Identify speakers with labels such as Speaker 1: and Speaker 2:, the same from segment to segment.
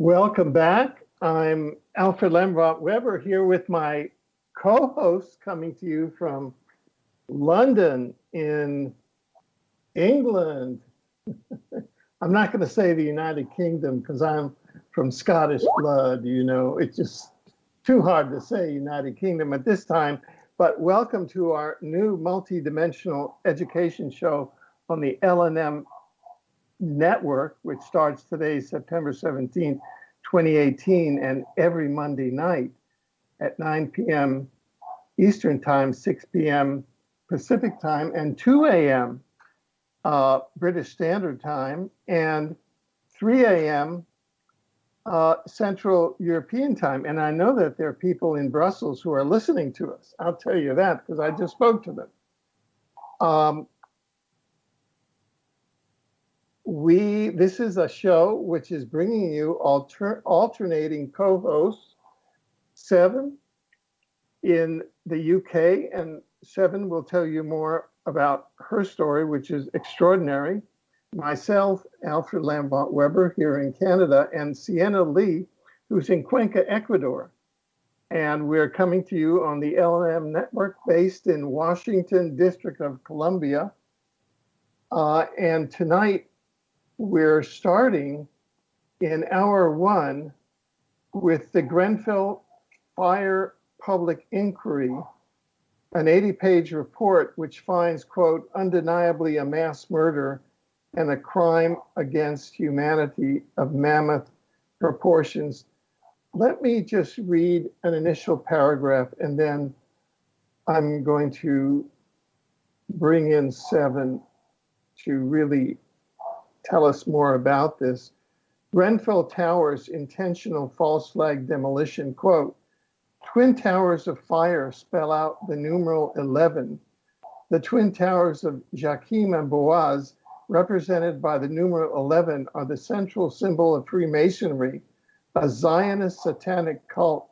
Speaker 1: Welcome back. I'm Alfred Lambremont Webre here with my co-host coming to you from London in England. I'm not going to say the United Kingdom because I'm from Scottish blood, you know. It's just too hard to say United Kingdom at this time. But welcome to our new multi-dimensional education show on the LNM network, which starts today, September 17th, 2018, and every Monday night at 9 p.m. Eastern Time, 6 p.m. Pacific Time, and 2 a.m. British Standard Time, and 3 a.m. Central European Time. And I know that there are people in Brussels who are listening to us. I'll tell you that because I just spoke to them. This is a show which is bringing you alternating co-hosts, Seven in the UK, and Seven will tell you more about her story, which is extraordinary. Myself, Alfred Lambremont Webre here in Canada, and Sienna Lee, who's in Cuenca, Ecuador. And we're coming to you on the LNM network based in Washington, District of Columbia. And tonight, we're starting in hour one with the Grenfell Fire Public Inquiry, an 80-page report which finds, quote, undeniably a mass murder and a crime against humanity of mammoth proportions. Let me just read an initial paragraph and then I'm going to bring in Seven to really tell us more about this. Grenfell Tower's intentional false flag demolition, quote, Twin Towers of Fire spell out the numeral 11. The Twin Towers of Joachim and Boaz represented by the numeral 11, are the central symbol of Freemasonry, a Zionist satanic cult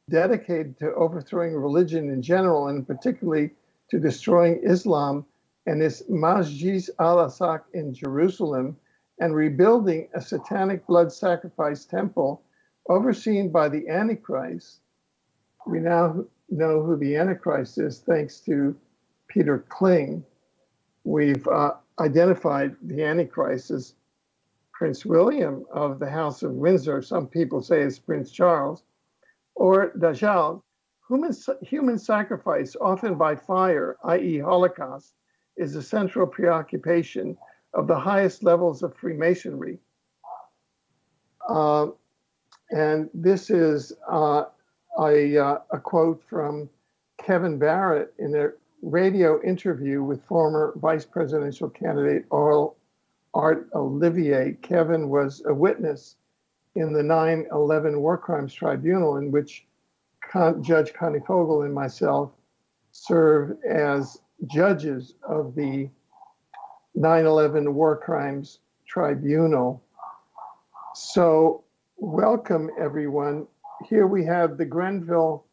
Speaker 1: dedicated to overthrowing religion in general, and particularly to destroying Islam and its Masjid al-Aqsa in Jerusalem, and rebuilding a satanic blood sacrifice temple overseen by the Antichrist. We now know who the Antichrist is thanks to Peter Kling. We've identified the Antichrist as Prince William of the House of Windsor. Some people say it's Prince Charles. Or Dajjal. Human sacrifice, often by fire, i.e. Holocaust, is a central preoccupation of the highest levels of Freemasonry. And this is a quote from Kevin Barrett in a radio interview with former vice presidential candidate Art Olivier. Kevin was a witness in the 9/11 War Crimes Tribunal, in which Judge Connie Fogel and myself served as judges of the 9/11 War Crimes Tribunal. So welcome, everyone. Here we have the Grenfell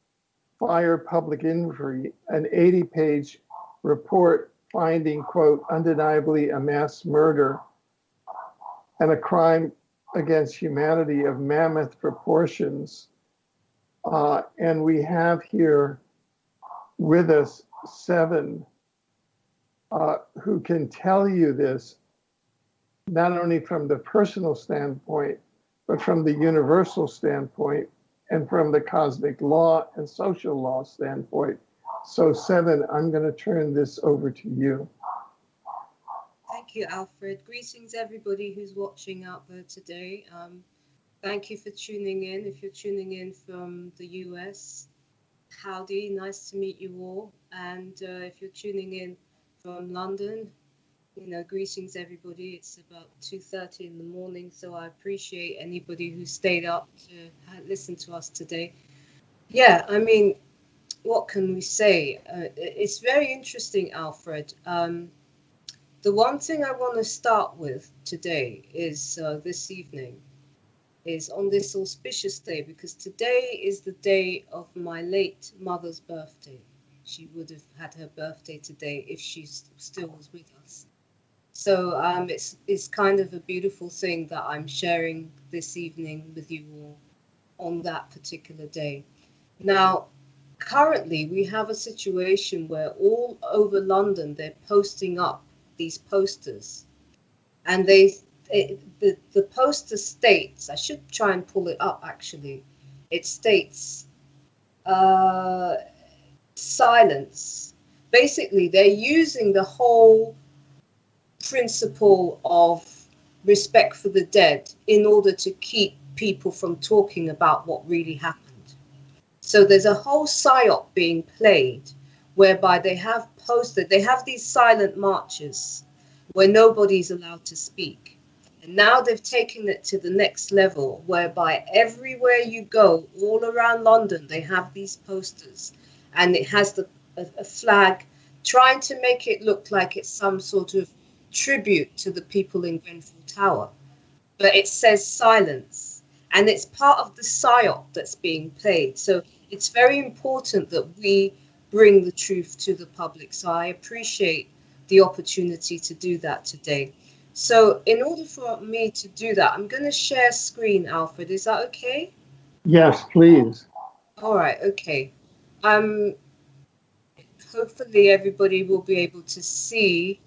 Speaker 1: Fire Public Inquiry, an 80-page report finding, quote, undeniably a mass murder and a crime against humanity of mammoth proportions. And we have here with us Seven, who can tell you this, not only from the personal standpoint, but from the universal standpoint and from the cosmic law and social law standpoint. So Seven, I'm going to turn this over to you.
Speaker 2: Thank you, Alfred. Greetings, everybody who's watching out there today. Thank you for tuning in. If you're tuning in from the US, howdy, nice to meet you all. And if you're tuning in from London, greetings, everybody. It's about 2:30 in the morning, so I appreciate anybody who stayed up to listen to us today. Yeah, I mean, what can we say? It's very interesting, Alfred. The one thing I want to start with today is this evening, is on this auspicious day, because today is the day of my late mother's birthday. She would have had her birthday today if she still was with us. So it's kind of a beautiful thing that I'm sharing this evening with you all on that particular day. Now, currently we have a situation where all over London they're posting up these posters, and the poster states, I should try and pull it up actually, it states silence. Basically, they're using the whole principle of respect for the dead in order to keep people from talking about what really happened. So there's a whole psyop being played whereby they have these silent marches where nobody's allowed to speak. And now they've taken it to the next level whereby everywhere you go, all around London, they have these posters, and it has a flag trying to make it look like it's some sort of tribute to the people in Grenfell Tower, but it says silence, and it's part of the psyop that's being played. So it's very important that we bring the truth to the public. So I appreciate the opportunity to do that today. So in order for me to do that, I'm going to share screen, Alfred. Is that okay?
Speaker 1: Yes, please.
Speaker 2: All right, okay. Hopefully everybody will be able to see.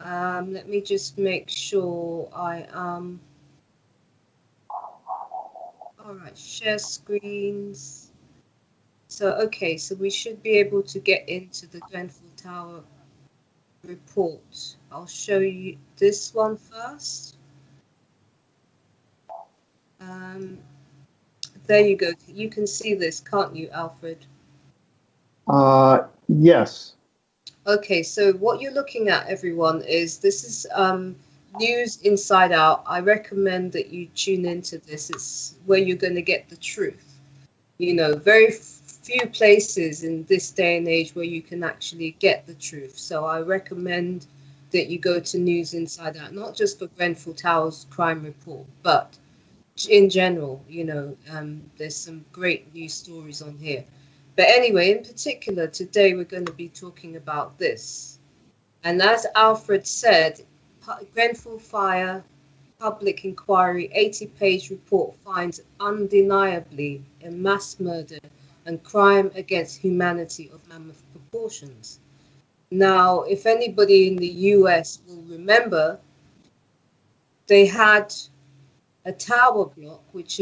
Speaker 2: Let me just make sure I am. All right, share screens. So, okay, so we should be able to get into the Grenfell Tower report. I'll show you this one first. There you go. You can see this, can't you, Alfred?
Speaker 1: Yes.
Speaker 2: Okay, so what you're looking at, everyone, is this is News Inside Out. I recommend that you tune into this. It's where you're going to get the truth. Very few places in this day and age where you can actually get the truth. So I recommend that you go to News Inside Out, not just for Grenfell Tower's crime report, but in general, there's some great news stories on here. But anyway, in particular, today we're going to be talking about this. And as Alfred said, Grenfell Fire public inquiry 80-page report finds undeniably a mass murder and crime against humanity of mammoth proportions. Now, if anybody in the US will remember, they had a tower block which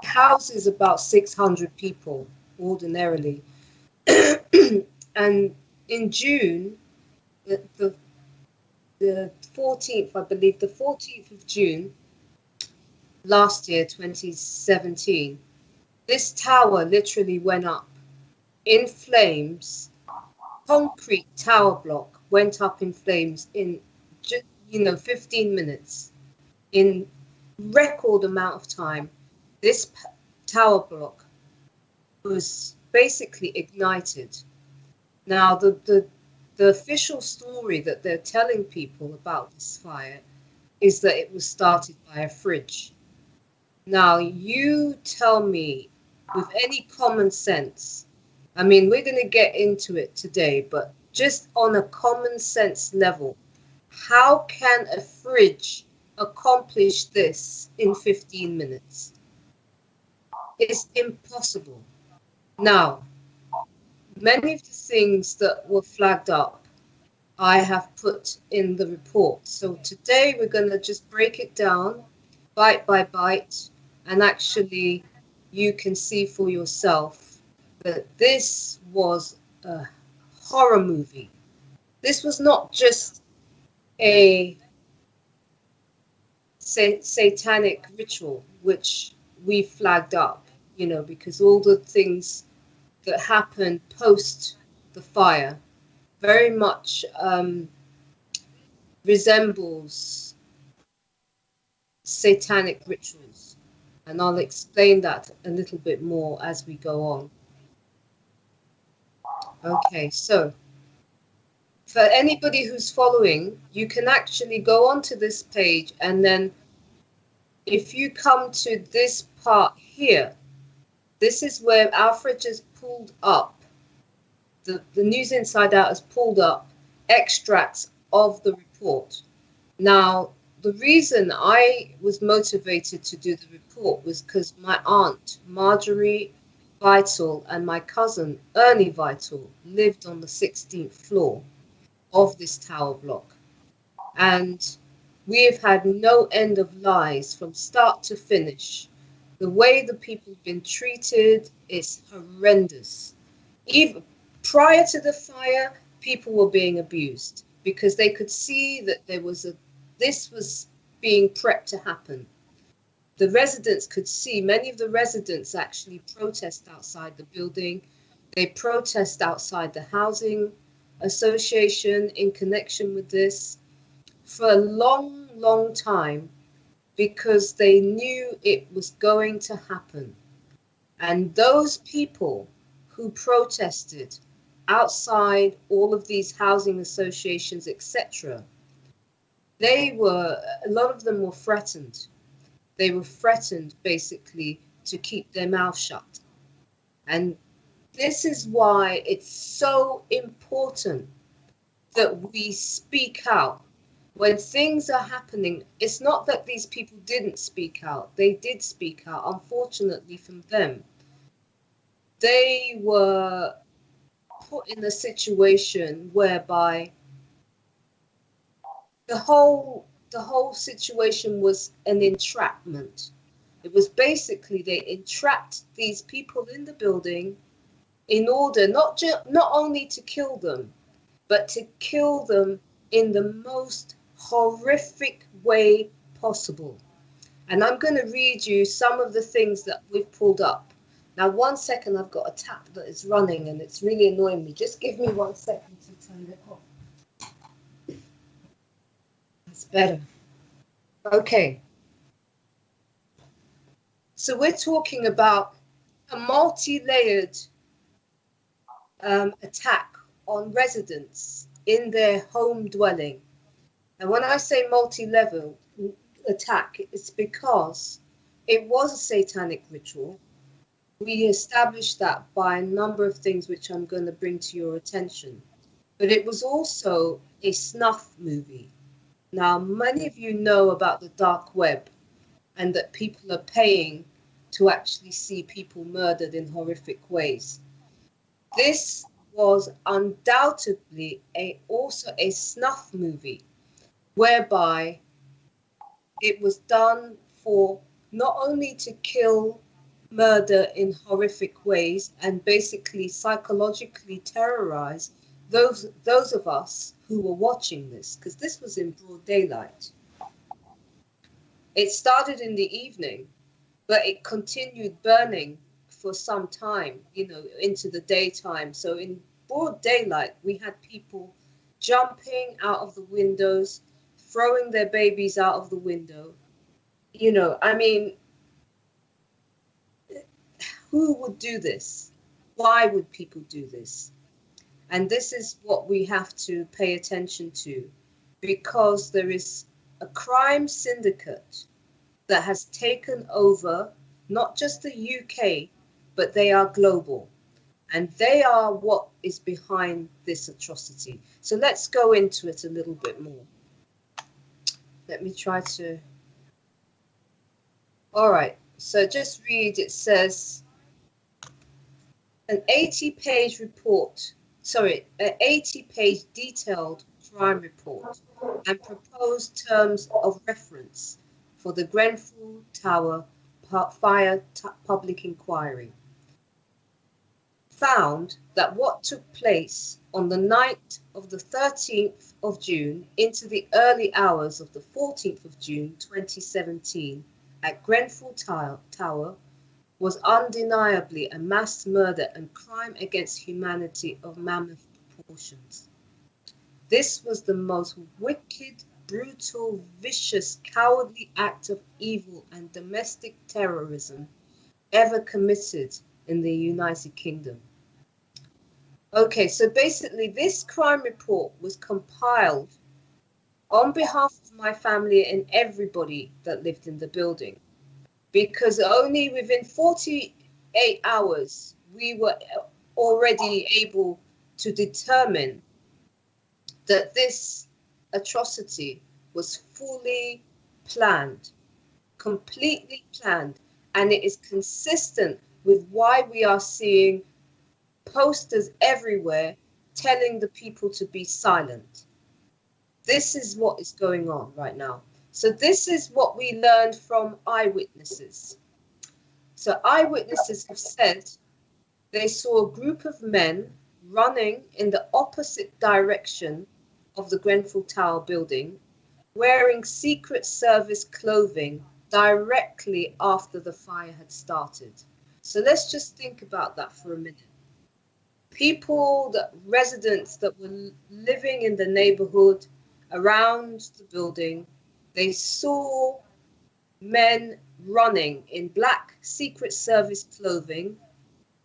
Speaker 2: houses about 600 people ordinarily. And in June, the 14th, I believe, the 14th of June last year, 2017, this tower literally went up in flames. Concrete tower block went up in flames in just, 15 minutes. In record amount of time, this tower block was basically ignited. Now, the official story that they're telling people about this fire is that it was started by a fridge. Now, you tell me, with any common sense, I mean, we're going to get into it today, but just on a common sense level, how can a fridge accomplish this in 15 minutes? It's impossible. Now, many of the things that were flagged up, I have put in the report. So today we're going to just break it down bite by bite, and actually you can see for yourself that this was a horror movie. This was not just a satanic ritual, which we flagged up, because all the things that happened post the fire very much resembles satanic rituals. And I'll explain that a little bit more as we go on. Okay, so for anybody who's following, you can actually go onto this page, and then if you come to this part here, this is where Alfred just pulled up, the News Inside Out has pulled up extracts of the report. Now, the reason I was motivated to do the report was because my aunt, Marjorie Vital, and my cousin, Ernie Vital, lived on the 16th floor of this tower block. And we have had no end of lies from start to finish. The way the people have been treated is horrendous. Even prior to the fire, people were being abused because they could see that this was being prepped to happen. The residents could see, many of the residents actually protest outside the building. They protest outside the housing association in connection with this for a long, long time because they knew it was going to happen. And those people who protested outside all of these housing associations, etc., a lot of them were threatened. They were threatened basically to keep their mouth shut. And this is why it's so important that we speak out. When things are happening, it's not that these people didn't speak out. They did speak out, unfortunately from them. They were put in a situation whereby the whole situation was an entrapment. It was basically they entrapped these people in the building in order not only to kill them, but to kill them in the most horrific way possible. And I'm going to read you some of the things that we've pulled up. Now, 1 second, I've got a tap that is running and it's really annoying me. Just give me 1 second to turn it off. That's better. Okay. So we're talking about a multi-layered attack on residents in their home dwelling. And when I say multi-level attack, it's because it was a satanic ritual. We established that by a number of things which I'm going to bring to your attention. But it was also a snuff movie. Now, many of you know about the dark web and that people are paying to actually see people murdered in horrific ways. This was undoubtedly also a snuff movie, whereby it was done for not only to kill, murder in horrific ways, and basically psychologically terrorize those of us who were watching this, because this was in broad daylight. It started in the evening, but it continued burning for some time, into the daytime. So in broad daylight, we had people jumping out of the windows, throwing their babies out of the window. I mean, who would do this? Why would people do this? And this is what we have to pay attention to, because there is a crime syndicate that has taken over not just the UK, but they are global. And they are what is behind this atrocity. So let's go into it a little bit more. Let me try to... All right, so just read, it says, an 80-page report, an 80-page detailed crime report and proposed terms of reference for the Grenfell Tower fire public inquiry found that what took place on the night of the 13th of June into the early hours of the 14th of June 2017 at Grenfell Tower was undeniably a mass murder and crime against humanity of mammoth proportions. This was the most wicked, brutal, vicious, cowardly act of evil and domestic terrorism ever committed in the United Kingdom. Okay, so basically this crime report was compiled on behalf of my family and everybody that lived in the building, because only within 48 hours we were already able to determine that this atrocity was fully planned, completely planned, and it is consistent with why we are seeing posters everywhere telling the people to be silent. This is what is going on right now. So this is what we learned from eyewitnesses. So eyewitnesses have said they saw a group of men running in the opposite direction of the Grenfell Tower building, wearing Secret Service clothing directly after the fire had started. So let's just think about that for a minute. Residents that were living in the neighborhood around the building, they saw men running in black Secret Service clothing,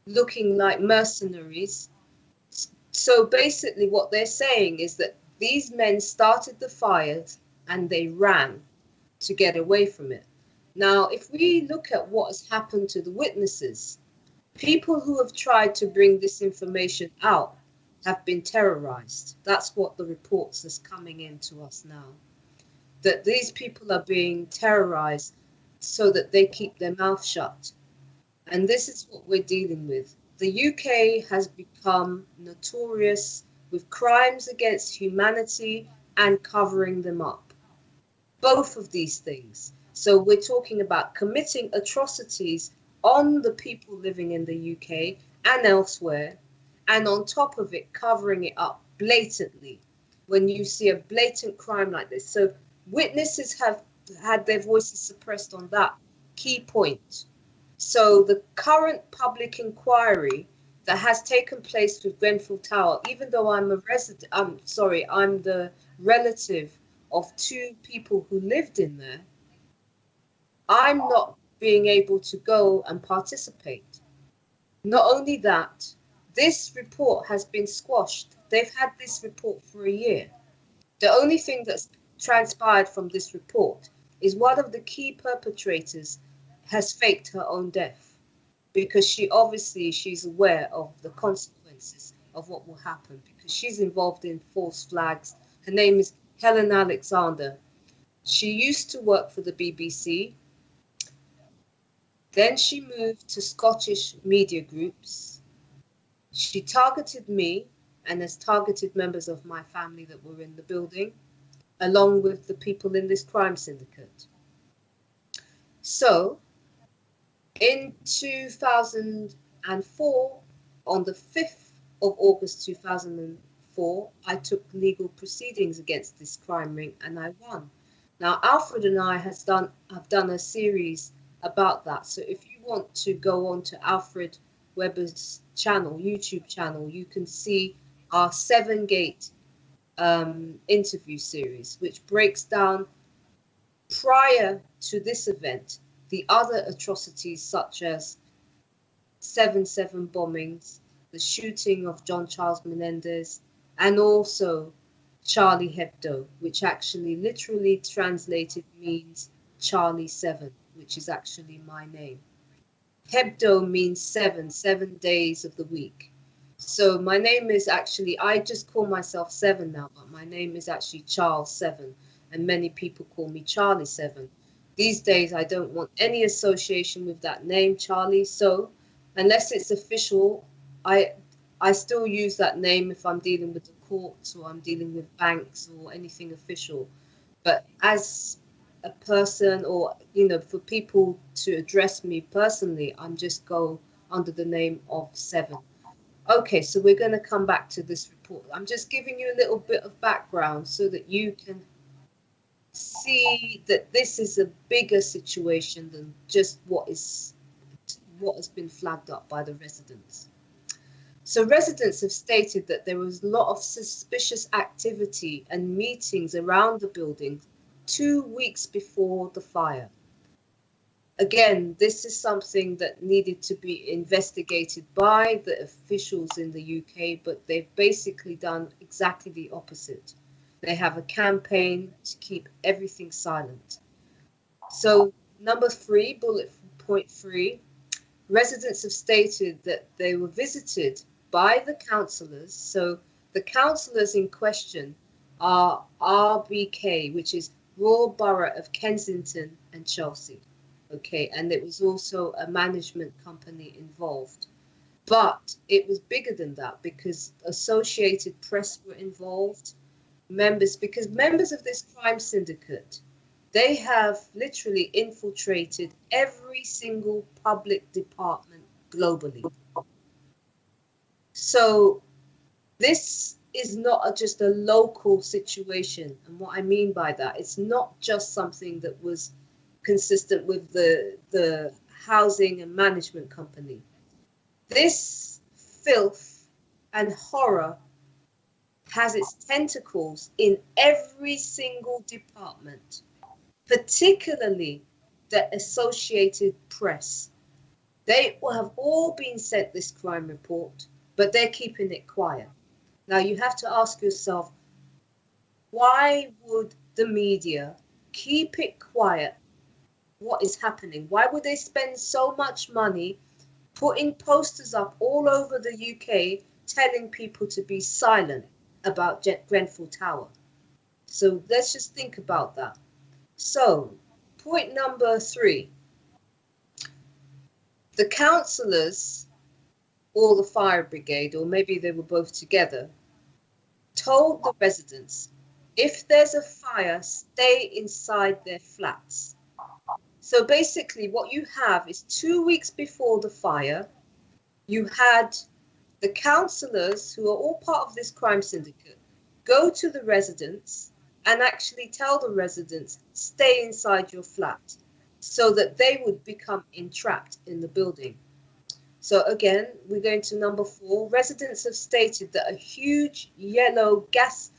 Speaker 2: looking like mercenaries. So basically what they're saying is that these men started the fires and they ran to get away from it. Now, if we look at what has happened to the witnesses, people who have tried to bring this information out have been terrorized. That's what the reports is coming in to us now. That these people are being terrorized so that they keep their mouth shut. And this is what we're dealing with. The UK has become notorious with crimes against humanity and covering them up. Both of these things. So we're talking about committing atrocities on the people living in the UK and elsewhere, and on top of it, covering it up blatantly when you see a blatant crime like this. So witnesses have had their voices suppressed on that key point. So the current public inquiry that has taken place with Grenfell Tower, even though I'm the relative of two people who lived in there, I'm not being able to go and participate. Not only that, This report has been squashed. They've had this report for a year. The only thing that's transpired from this report is one of the key perpetrators has faked her own death, because she's aware of the consequences of what will happen, because she's involved in false flags. Her name is Helen Alexander. She used to work for the BBC. Then she moved to Scottish media groups. She targeted me and has targeted members of my family that were in the building, along with the people in this crime syndicate. So, in 2004, on the 5th of August 2004, I took legal proceedings against this crime ring and I won. Now, Alfred and I have done a series about that. So if you want to go on to Alfred Weber's channel, YouTube channel, you can see our 7-gate interview series, which breaks down, prior to this event, the other atrocities such as 7/7 bombings, the shooting of John Charles Menendez, and also Charlie Hebdo, which actually literally translated means Charlie 7, which is actually my name. Hebdo means 7 days of the week. So my name is actually, I just call myself 7 now, but my name is actually Charles 7, and many people call me Charlie 7. These days, I don't want any association with that name, Charlie. So unless it's official, I still use that name if I'm dealing with the courts or I'm dealing with banks or anything official. But as a person, or, you know, for people to address me personally, I'm just go under the name of 7. Okay, so we're going to come back to this report. I'm just giving you a little bit of background so that you can see that this is a bigger situation than just what has been flagged up by the residents. So residents have stated that there was a lot of suspicious activity and meetings around the building 2 weeks before the fire. Again, this is something that needed to be investigated by the officials in the UK, but they've basically done exactly the opposite. They have a campaign to keep everything silent. So number 3, bullet point 3, residents have stated that they were visited by the councillors. So the councillors in question are RBK, which is Royal Borough of Kensington and Chelsea. Okay, and it was also a management company involved. But it was bigger than that, because Associated Press were involved, because members of this crime syndicate, they have literally infiltrated every single public department globally. So this is not just a local situation. And what I mean by that, it's not just something that was consistent with the housing and management company. This filth and horror has its tentacles in every single department, particularly the Associated Press. They have all been sent this crime report, but they're keeping it quiet. Now you have to ask yourself, why would the media keep it quiet? What is happening? Why would they spend so much money putting posters up all over the UK telling people to be silent about Grenfell Tower? So let's just think about that. So point number 3, the councillors or the fire brigade, or maybe they were both together, told the residents, if there's a fire, stay inside their flats. So basically what you have is 2 weeks before the fire, you had the councillors, who are all part of this crime syndicate, go to the residents and actually tell the residents, stay inside your flat, so that they would become entrapped in the building. So again, we're going to number 4. Residents have stated that huge yellow gas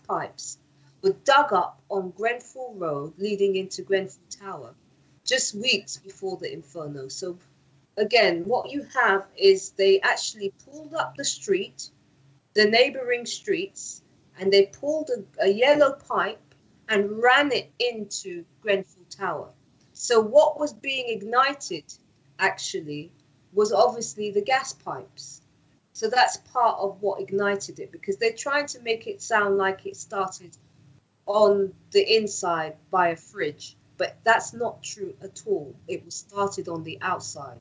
Speaker 2: pipes were dug up on Grenfell Road leading into Grenfell Tower just weeks before the inferno. So again, what you have is they actually pulled up the street, the neighboring streets, and they pulled a yellow pipe and ran it into Grenfell Tower. So what was being ignited actually was obviously the gas pipes. So that's part of what ignited it, because they're trying to make it sound like it started on the inside by a fridge, but that's not true at all. It was started on the outside.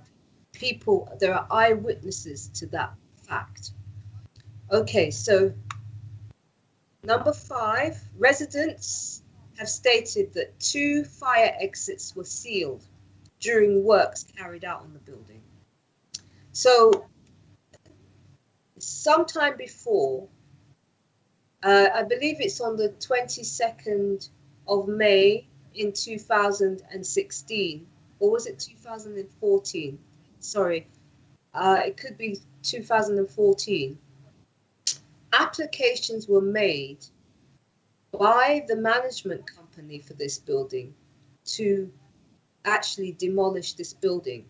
Speaker 2: There are eyewitnesses to that fact. Okay, so number 5, residents have stated that 2 fire exits were sealed during works carried out on the building. So sometime before, I believe it's on the 22nd of May in 2016, or was it 2014? Sorry, it could be 2014. Applications were made by the management company for this building to actually demolish this building,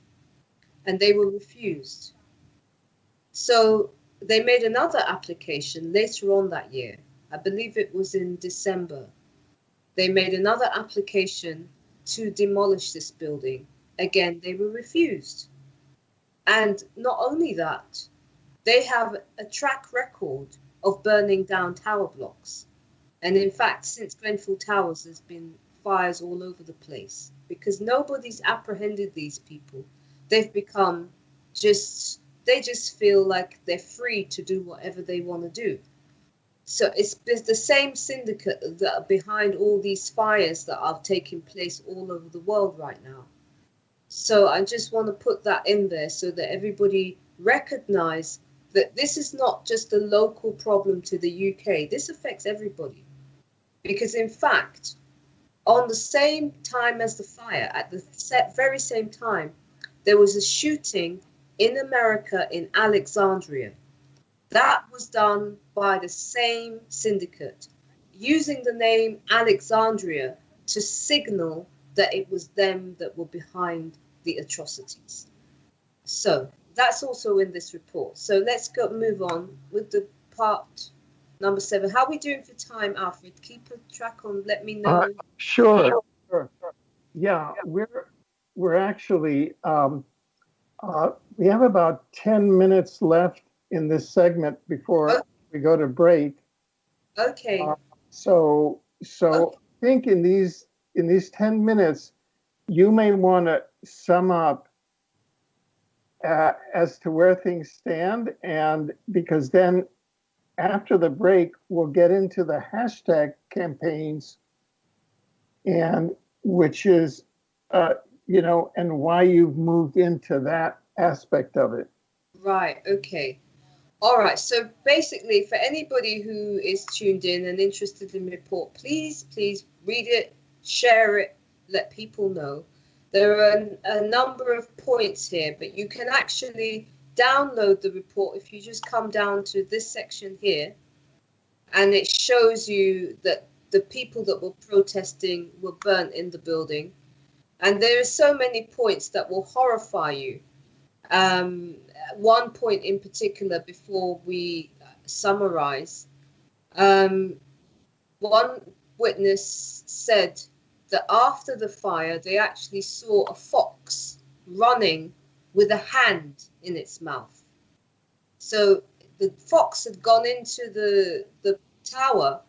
Speaker 2: and they were refused. So they made another application later on that year. I believe it was in December. They made another application to demolish this building. Again, they were refused. And not only that, they have a track record of burning down tower blocks. And in fact, since Grenfell Towers, there's been fires all over the place because nobody's apprehended these people. They've become they just feel like they're free to do whatever they want to do. So it's the same syndicate that are behind all these fires that are taking place all over the world right now. So I just want to put that in there so that everybody recognize that this is not just a local problem to the UK. This affects everybody. Because in fact, on the same time as the fire, at the very same time, there was a shooting in America in Alexandria. That was done by the same syndicate, using the name Alexandria to signal that it was them that were behind the atrocities. So that's also in this report. So let's move on with the part number 7. How are we doing for time, Alfred? Keep a track on, let me know.
Speaker 1: Sure. Yeah, we're actually, we have about 10 minutes left in this segment before we go to break.
Speaker 2: Okay.
Speaker 1: So I think in these 10 minutes, you may want to sum up as to where things stand, and because then after the break, we'll get into the hashtag campaigns, and which is, and why you've moved into that aspect of it.
Speaker 2: Right. Okay. All right. So basically, for anybody who is tuned in and interested in the report, please read it, share it, let people know. There are a number of points here, but you can actually download the report if you just come down to this section here, and it shows you that the people that were protesting were burnt in the building. And there are so many points that will horrify you. One point in particular before we summarize, one witness said that after the fire, they actually saw a fox running with a hand in its mouth. So the fox had gone into the tower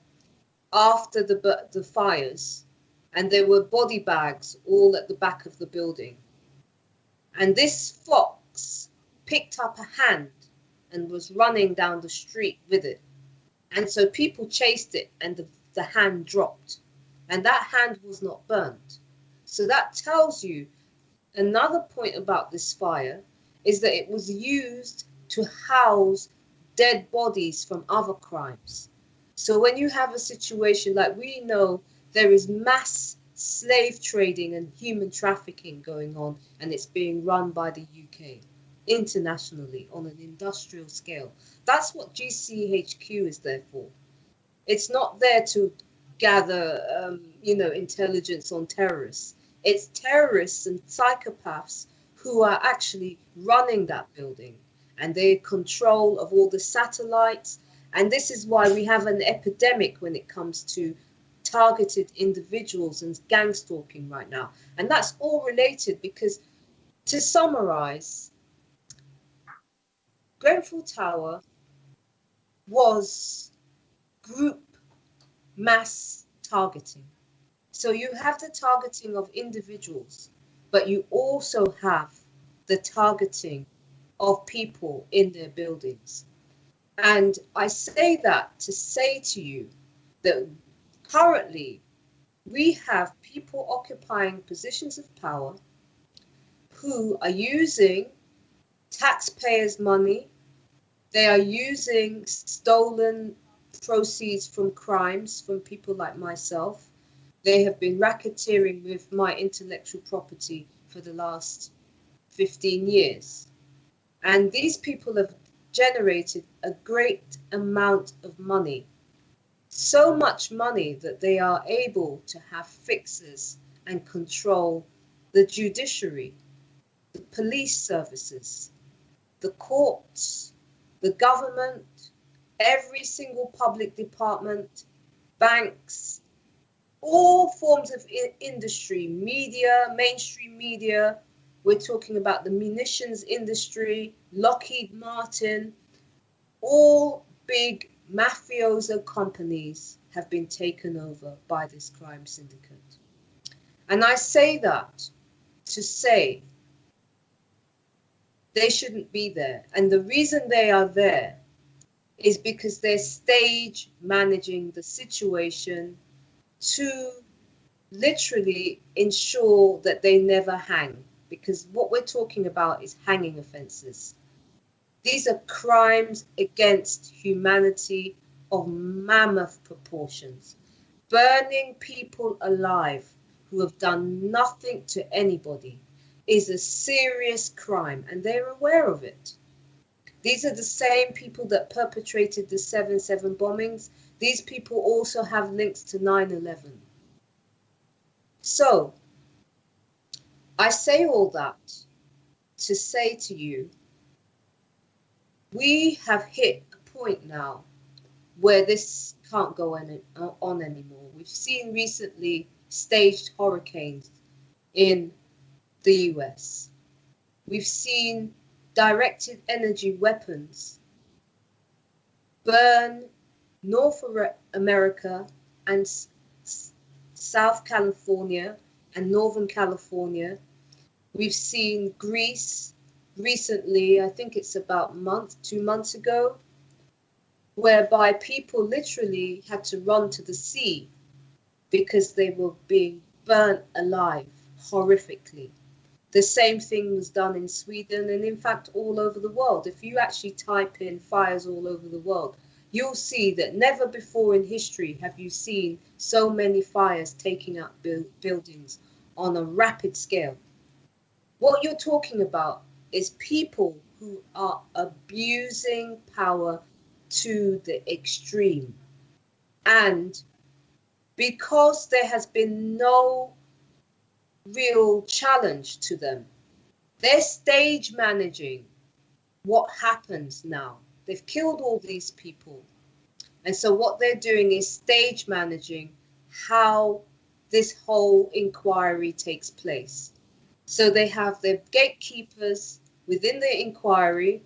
Speaker 2: after the fires, and there were body bags all at the back of the building. And this fox picked up a hand and was running down the street with it. And so people chased it, and the hand dropped. And that hand was not burnt. So that tells you another point about this fire is that it was used to house dead bodies from other crimes. So when you have a situation like we know there is mass slave trading and human trafficking going on, and it's being run by the UK internationally on an industrial scale. That's what GCHQ is there for. It's not there to gather, intelligence on terrorists. It's terrorists and psychopaths who are actually running that building, and they're in control of all the satellites. And this is why we have an epidemic when it comes to targeted individuals and gang stalking right now. And that's all related because, to summarize, Grenfell Tower was group mass targeting. So you have the targeting of individuals, but you also have the targeting of people in their buildings. And I say that to say to you that currently we have people occupying positions of power who are using taxpayers' money. They are using stolen proceeds from crimes from people like myself. They have been racketeering with my intellectual property for the last 15 years. And these people have generated a great amount of money. So much money that they are able to have fixers and control the judiciary, the police services, the courts, the government, every single public department, banks, all forms of industry, media, mainstream media. We're talking about the munitions industry, Lockheed Martin, all big mafioso companies have been taken over by this crime syndicate. And I say that to say they shouldn't be there. And the reason they are there is because they're stage managing the situation to literally ensure that they never hang. Because what we're talking about is hanging offences. These are crimes against humanity of mammoth proportions. Burning people alive who have done nothing to anybody is a serious crime, and they're aware of it. These are the same people that perpetrated the 7/7 bombings. These people also have links to 9/11. So, I say all that to say to you, we have hit a point now where this can't go on anymore. We've seen recently staged hurricanes in the US. We've seen directed energy weapons burn North America and South California and Northern California. We've seen Greece recently, I think it's about 2 months ago, whereby people literally had to run to the sea because they were being burnt alive horrifically. The same thing was done in Sweden and in fact all over the world. If you actually type in fires all over the world, you'll see that never before in history have you seen so many fires taking up buildings on a rapid scale. What you're talking about is people who are abusing power to the extreme. And because there has been no real challenge to them, they're stage managing what happens now. They've killed all these people. And so what they're doing is stage managing how this whole inquiry takes place. So they have their gatekeepers within the inquiry.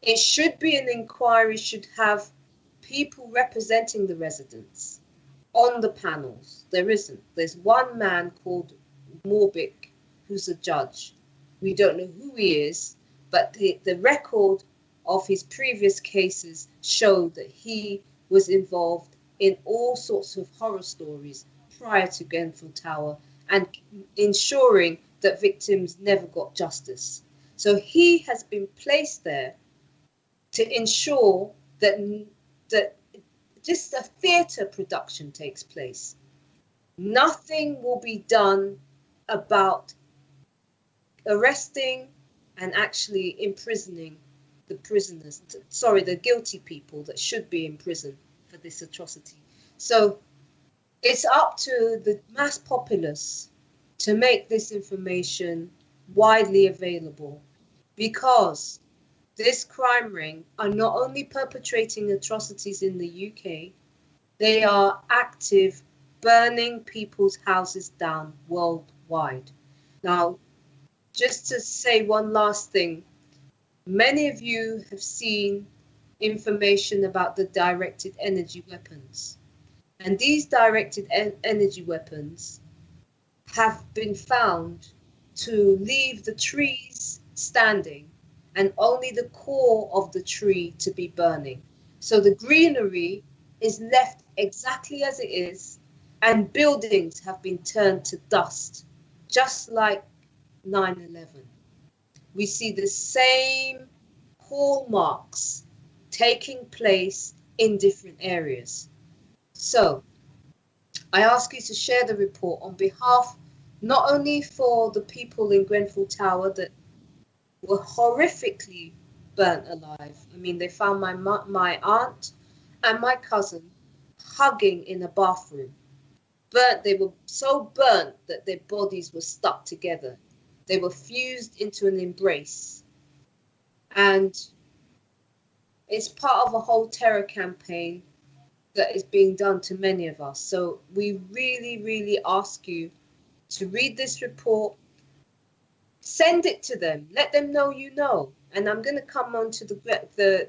Speaker 2: It should be an inquiry, should have people representing the residents on the panels. There isn't. There's one man called Morbic who's a judge. We don't know who he is, but the record of his previous cases showed that he was involved in all sorts of horror stories prior to Grenfell Tower and ensuring that victims never got justice. So he has been placed there to ensure that just a theatre production takes place. Nothing will be done about arresting and actually imprisoning the prisoners, the guilty people that should be in prison for this atrocity. So it's up to the mass populace to make this information widely available, because this crime ring are not only perpetrating atrocities in the UK, they are active, burning people's houses down worldwide. Now, just to say one last thing, many of you have seen information about the directed energy weapons. And these directed energy weapons have been found to leave the trees standing and only the core of the tree to be burning. So the greenery is left exactly as it is, and buildings have been turned to dust, just like 9/11. We see the same hallmarks taking place in different areas. So I ask you to share the report on behalf, not only for the people in Grenfell Tower that were horrifically burnt alive. I mean, they found my aunt and my cousin hugging in a bathroom. They were so burnt that their bodies were stuck together. They were fused into an embrace. And it's part of a whole terror campaign that is being done to many of us. So we really, really ask you to read this report, send it to them, let them know you know. And I'm going to come on to the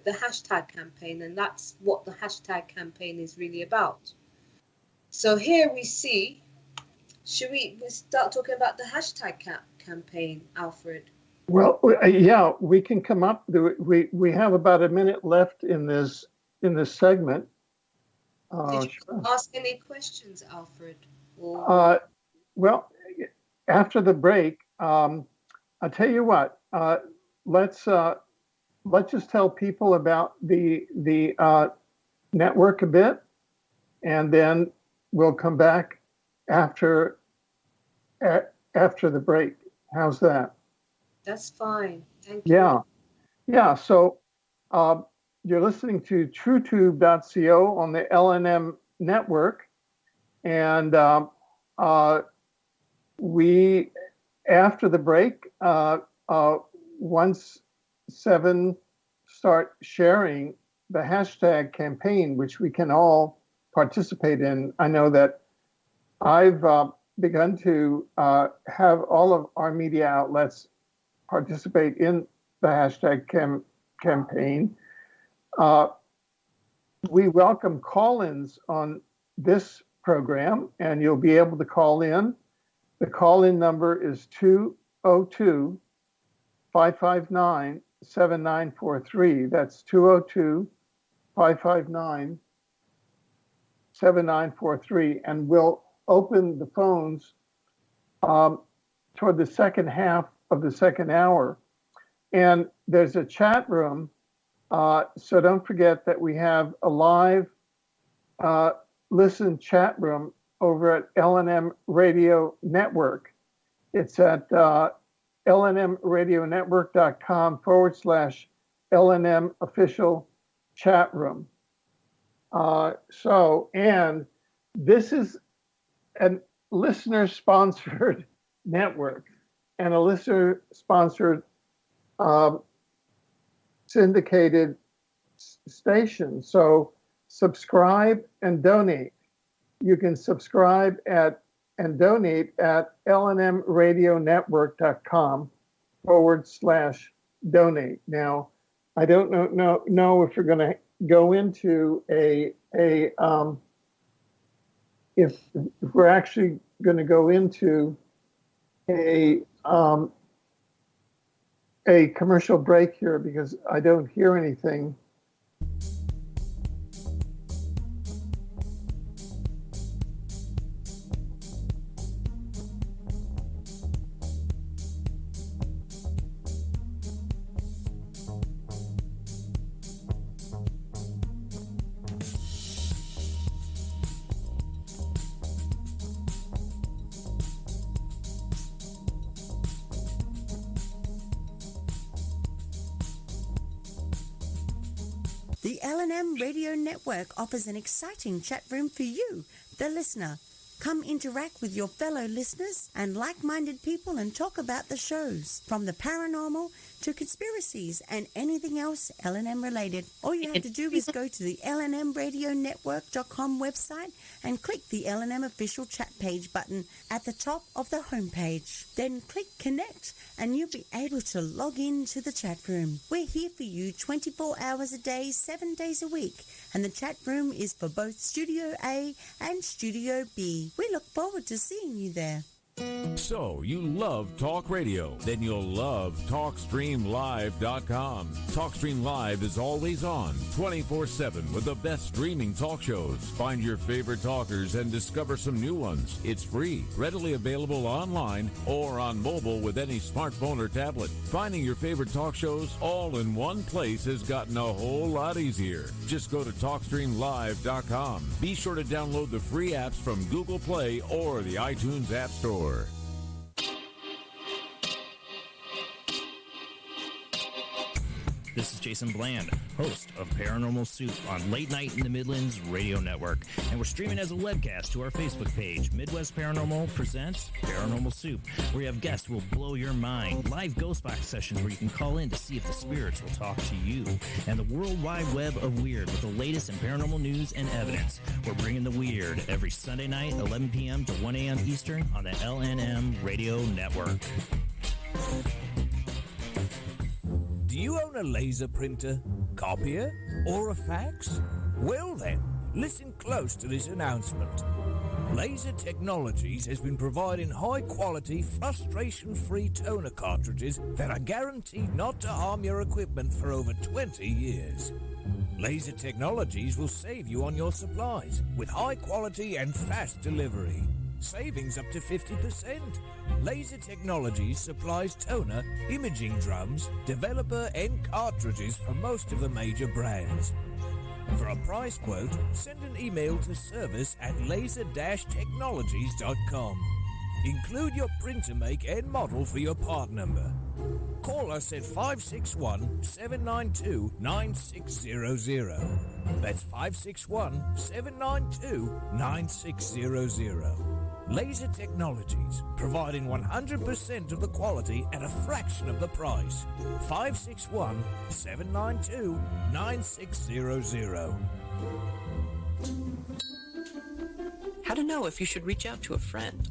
Speaker 2: hashtag campaign, and that's what the hashtag campaign is really about. So here we see, should we start talking about the hashtag campaign, Alfred?
Speaker 1: Well, yeah, we can come up. We have about a minute left in this segment.
Speaker 2: Did you
Speaker 1: Sure.
Speaker 2: ask any questions, Alfred? Or...
Speaker 1: Well, after the break, I'll tell you what. Let's just tell people about the network a bit, and then we'll come back after the break. How's that?
Speaker 2: That's fine. Thank you.
Speaker 1: Yeah. So you're listening to TrueTube.co on the LNM network, and we, after the break, once Seven start sharing the hashtag campaign, which we can all participate in. I know that I've begun to have all of our media outlets participate in the hashtag campaign. We welcome call-ins on this program, and you'll be able to call in. The call-in number is 202-559-7943. That's 202-559-7943. And we'll open the phones toward the second half of the second hour. And there's a chat room, so don't forget that we have a live listen chat room over at LNM Radio Network. It's at lnmradionetwork.com/LNM official chat room. And this is a listener-sponsored network and a listener-sponsored syndicated station. So subscribe and donate. You can subscribe and donate at lnmradionetwork.com/donate. Now, I don't know if you're going to go into if we're actually going to go into a commercial break here, because I don't hear anything.
Speaker 3: The LNM Radio Network offers an exciting chat room for you, the listener. Come interact with your fellow listeners and like-minded people and talk about the shows, from the paranormal to conspiracies and anything else LNM related. All you have to do is go to the LNMradionetwork.com website and click the LNM official chat page button at the top of the homepage. Then click connect and you'll be able to log in to the chat room. We're here for you 24 hours a day, 7 days a week, and the chat room is for both Studio A and Studio B. We look forward to seeing you there.
Speaker 4: So, you love talk radio? Then you'll love TalkStreamLive.com. TalkStream Live is always on, 24/7, with the best streaming talk shows. Find your favorite talkers and discover some new ones. It's free, readily available online or on mobile with any smartphone or tablet. Finding your favorite talk shows all in one place has gotten a whole lot easier. Just go to TalkStreamLive.com. Be sure to download the free apps from Google Play or the iTunes App Store.
Speaker 5: This is Jason Bland, host of Paranormal Soup on Late Night in the Midlands Radio Network, and we're streaming as a webcast to our Facebook page, Midwest Paranormal Presents Paranormal Soup, where we have guests who will blow your mind, live ghost box sessions where you can call in to see if the spirits will talk to you, and the World Wide Web of Weird with the latest in paranormal news and evidence. We're bringing the weird every Sunday night, 11 p.m. to 1 a.m. Eastern on the LNM Radio Network.
Speaker 6: Do you own a laser printer, copier, or a fax? Well then, listen close to this announcement. Laser Technologies has been providing high-quality, frustration-free toner cartridges that are guaranteed not to harm your equipment for over 20 years. Laser Technologies will save you on your supplies with high quality and fast delivery. Savings up to 50%. Laser Technologies supplies toner, imaging drums, developer and cartridges for most of the major brands. For a price quote, send an email to service@laser-technologies.com. Include your printer make and model for your part number. Call us at 561-792-9600. That's 561-792-9600. Laser Technologies, providing 100% of the quality at a fraction of the price. 561-792-9600.
Speaker 7: How to know if you should reach out to a friend.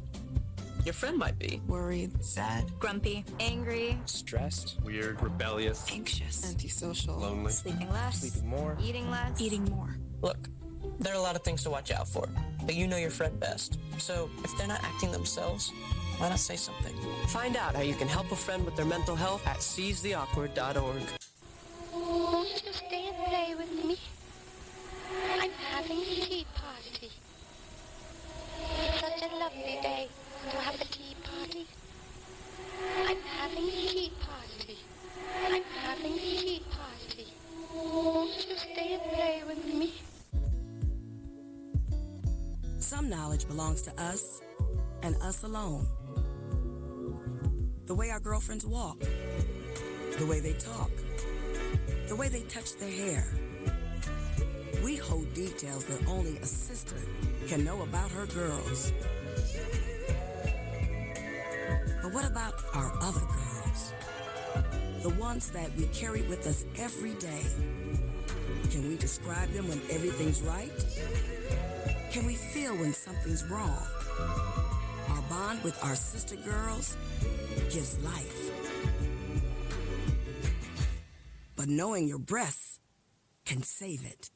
Speaker 7: Your friend might be
Speaker 8: worried, sad, grumpy, angry,
Speaker 9: stressed, weird, rebellious,
Speaker 8: anxious,
Speaker 7: antisocial,
Speaker 9: lonely,
Speaker 8: sleeping less,
Speaker 9: sleeping more,
Speaker 8: eating more.
Speaker 7: Look, there are a lot of things to watch out for, but you know your friend best. So if they're not acting themselves, why not say something? Find out how you can help a friend with their mental health at seizetheawkward.org.
Speaker 10: Won't you stay and play with me? I'm having a tea party. It's such a lovely day to have a tea party. I'm having a tea party. I'm having a tea party. Won't you stay and play with me?
Speaker 11: Some knowledge belongs to us and us alone. The way our girlfriends walk, the way they talk, the way they touch their hair. We hold details that only a sister can know about her girls. But what about our other girls? The ones that we carry with us every day. Can we describe them when everything's right? Can we feel when something's wrong? Our bond with our sister girls gives life. But knowing your breasts can save it.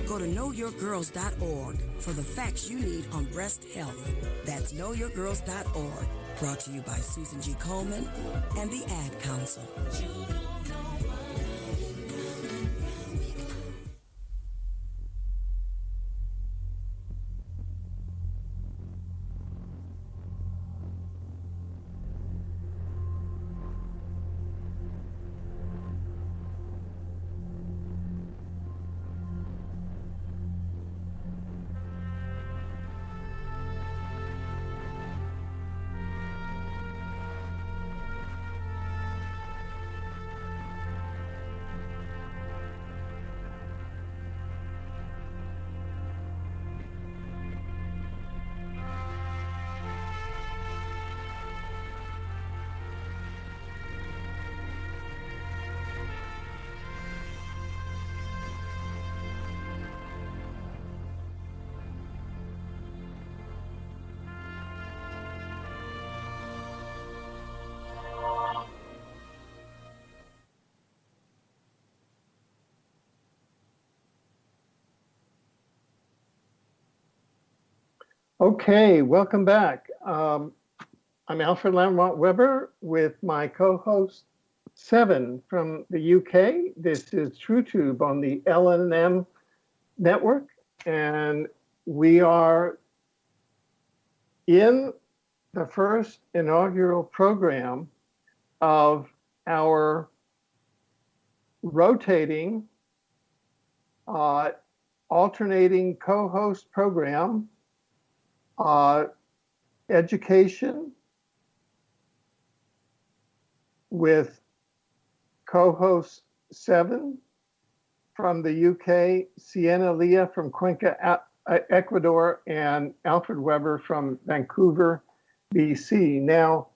Speaker 11: Go to knowyourgirls.org for the facts you need on breast health. That's knowyourgirls.org. Brought to you by Susan G. Coleman and the Ad Council.
Speaker 1: Okay, welcome back. I'm Alfred Lambremont Webre with my co-host Seven from the UK. This is TrueTube on the LNM network, and we are in the first inaugural program of our rotating, alternating co-host program, education with co-host Seven from the UK, Sienna Leah from Cuenca, Ecuador, and Alfred Webre from Vancouver, BC. Now,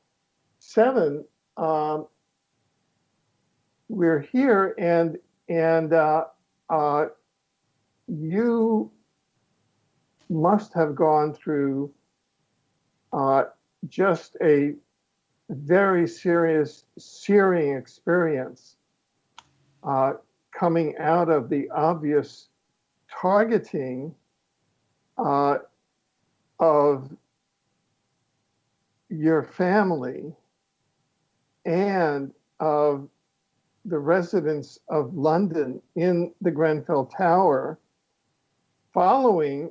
Speaker 1: Seven, we're here, and you must have gone through just a very serious searing experience coming out of the obvious targeting of your family and of the residents of London in the Grenfell Tower, following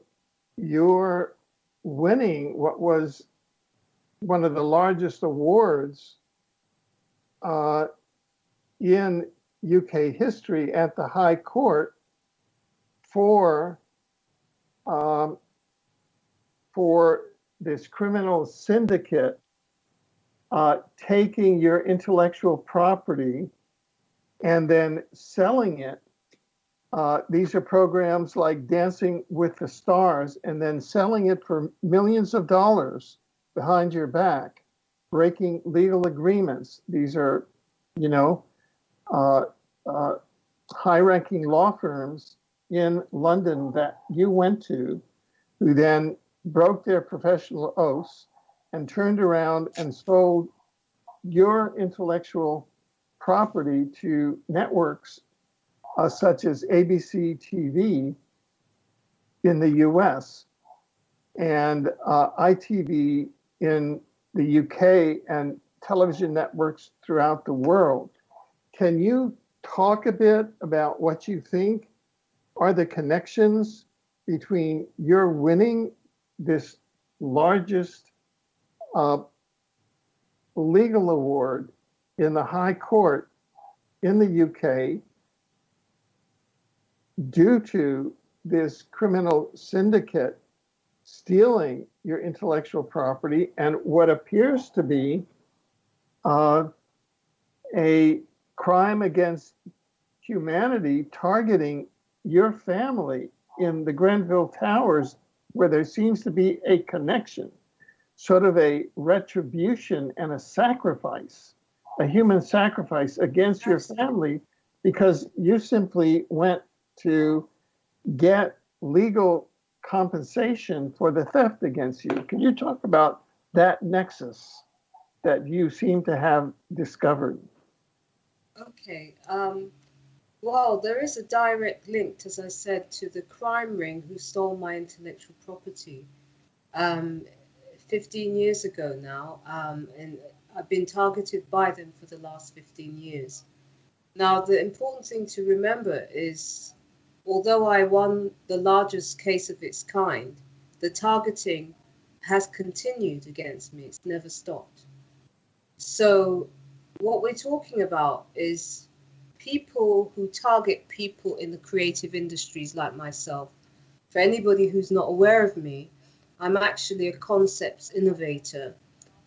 Speaker 1: your winning what was one of the largest awards in UK history at the High Court for this criminal syndicate taking your intellectual property and then selling it. These are programs like Dancing with the Stars, and then selling it for millions of dollars behind your back, breaking legal agreements. These are, high-ranking law firms in London that you went to, who then broke their professional oaths and turned around and sold your intellectual property to networks such as ABC TV in the US and ITV in the UK and television networks throughout the world. Can you talk a bit about what you think are the connections between your winning this largest legal award in the High Court in the UK due to this criminal syndicate stealing your intellectual property and what appears to be a crime against humanity targeting your family in the Grenfell Towers, where there seems to be a connection, sort of a retribution and a sacrifice, a human sacrifice against your family, because you simply went to get legal compensation for the theft against you. Can you talk about that nexus that you seem to have discovered?
Speaker 2: Okay. Well, there is a direct link, as I said, to the crime ring who stole my intellectual property 15 years ago now, and I've been targeted by them for the last 15 years. Now, the important thing to remember is, although I won the largest case of its kind, the targeting has continued against me. It's never stopped. So what we're talking about is people who target people in the creative industries like myself. For anybody who's not aware of me, I'm actually a concepts innovator.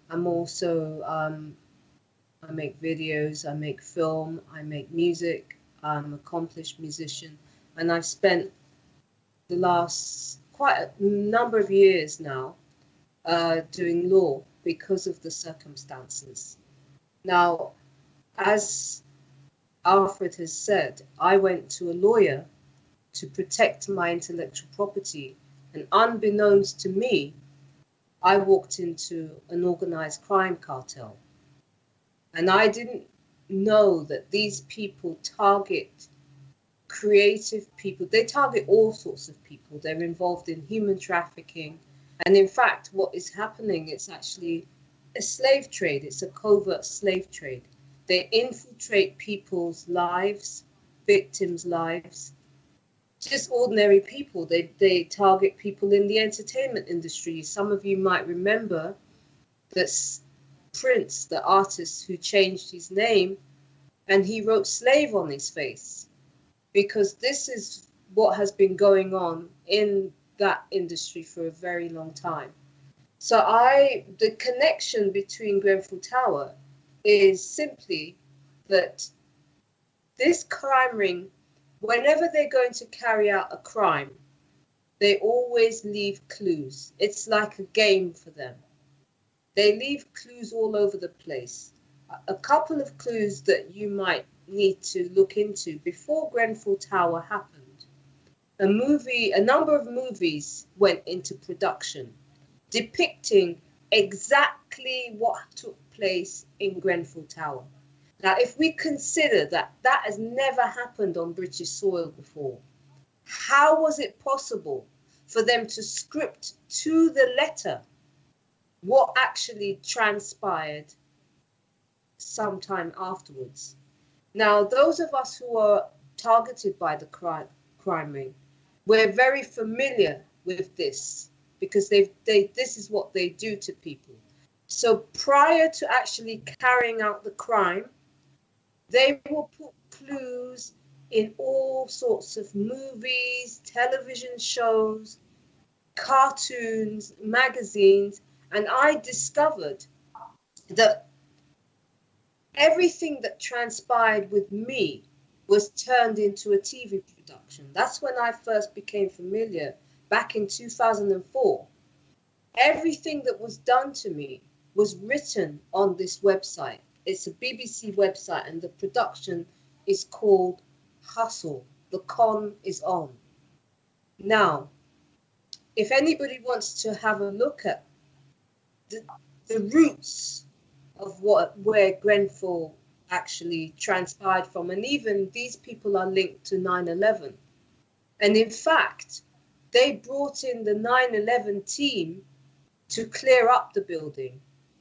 Speaker 2: I'm also, I make videos, I make film, I make music, I'm an accomplished musician, and I've spent the last quite a number of years now doing law because of the circumstances. Now, as Alfred has said, I went to a lawyer to protect my intellectual property, and unbeknownst to me, I walked into an organized crime cartel. And I didn't know that these people target creative people. They target all sorts of people. They're involved in human trafficking. And in fact, what is happening, it's actually a slave trade. It's a covert slave trade. They infiltrate people's lives, victims' lives, just ordinary people. They target people in the entertainment industry. Some of you might remember that Prince, the artist who changed his name, and he wrote slave on his face, because this is what has been going on in that industry for a very long time. So the connection between Grenfell Tower is simply that this crime ring, whenever they're going to carry out a crime, they always leave clues. It's like a game for them. They leave clues all over the place. A couple of clues that you might need to look into. Before Grenfell Tower happened, a number of movies went into production depicting exactly what took place in Grenfell Tower. Now, if we consider that that has never happened on British soil before, how was it possible for them to script to the letter what actually transpired sometime afterwards? Now, those of us who are targeted by the crime ring, we're very familiar with this, because this is what they do to people. So prior to actually carrying out the crime, they will put clues in all sorts of movies, television shows, cartoons, magazines, and I discovered that everything that transpired with me was turned into a TV production. That's when I first became familiar, back in 2004. Everything that was done to me was written on this website. It's a BBC website, and the production is called Hustle. The con is on. Now, if anybody wants to have a look at the roots of where Grenfell actually transpired from, and even these people are linked to 9/11. And in fact, they brought in the 9/11 team to clear up the building.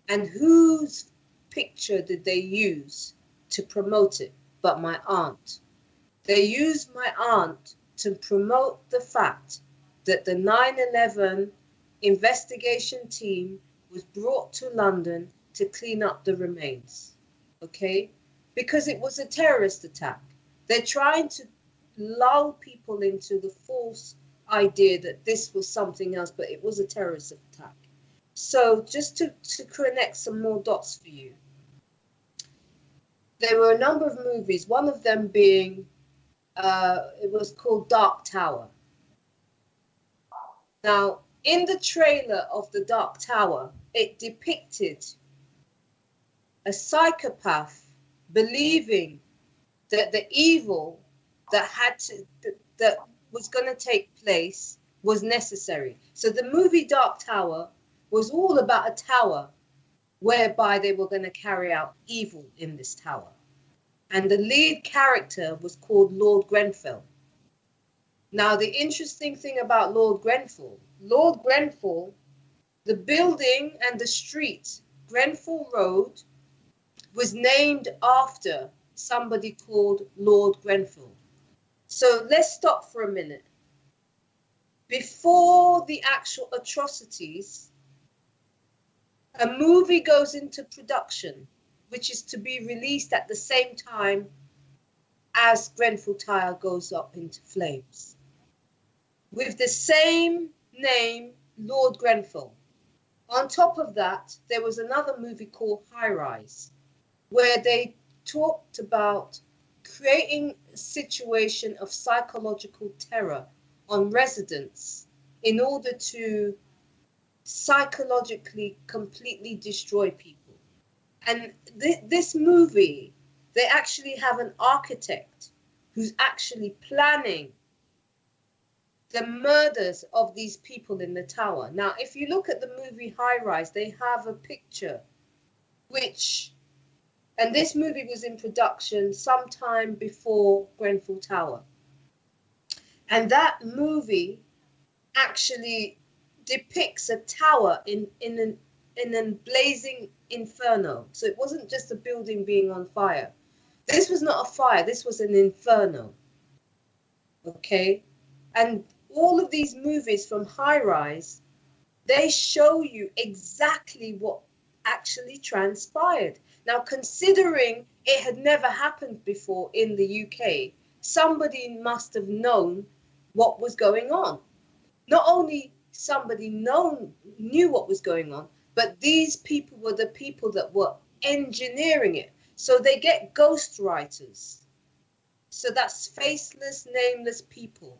Speaker 2: And whose picture did they use to promote it but my aunt? They used my aunt to promote the fact that the 9/11 investigation team was brought to London to clean up the remains, okay? Because it was a terrorist attack. They're trying to lull people into the false idea that this was something else, but it was a terrorist attack. So just to connect some more dots for you, there were a number of movies, one of them being, it was called Dark Tower. Now, in the trailer of the Dark Tower, it depicted a psychopath believing that the evil that was going to take place was necessary. So the movie Dark Tower was all about a tower whereby they were going to carry out evil in this tower. And the lead character was called Lord Grenfell. Now, the interesting thing about Lord Grenfell, the building and the street, Grenfell Road, was named after somebody called Lord Grenfell. So let's stop for a minute. Before the actual atrocities, a movie goes into production, which is to be released at the same time as Grenfell Tower goes up into flames, with the same name, Lord Grenfell. On top of that, there was another movie called High Rise, where they talked about creating a situation of psychological terror on residents in order to psychologically completely destroy people. And this movie, they actually have an architect who's actually planning the murders of these people in the tower. Now, if you look at the movie High Rise, they have a picture and this movie was in production sometime before Grenfell Tower. And that movie actually depicts a tower in a blazing inferno. So it wasn't just a building being on fire. This was not a fire. This was an inferno. Okay, and all of these movies from High Rise, they show you exactly what actually transpired. Now, considering it had never happened before in the UK, somebody must have known what was going on. Not only somebody knew what was going on, but these people were the people that were engineering it. So they get ghostwriters. So that's faceless, nameless people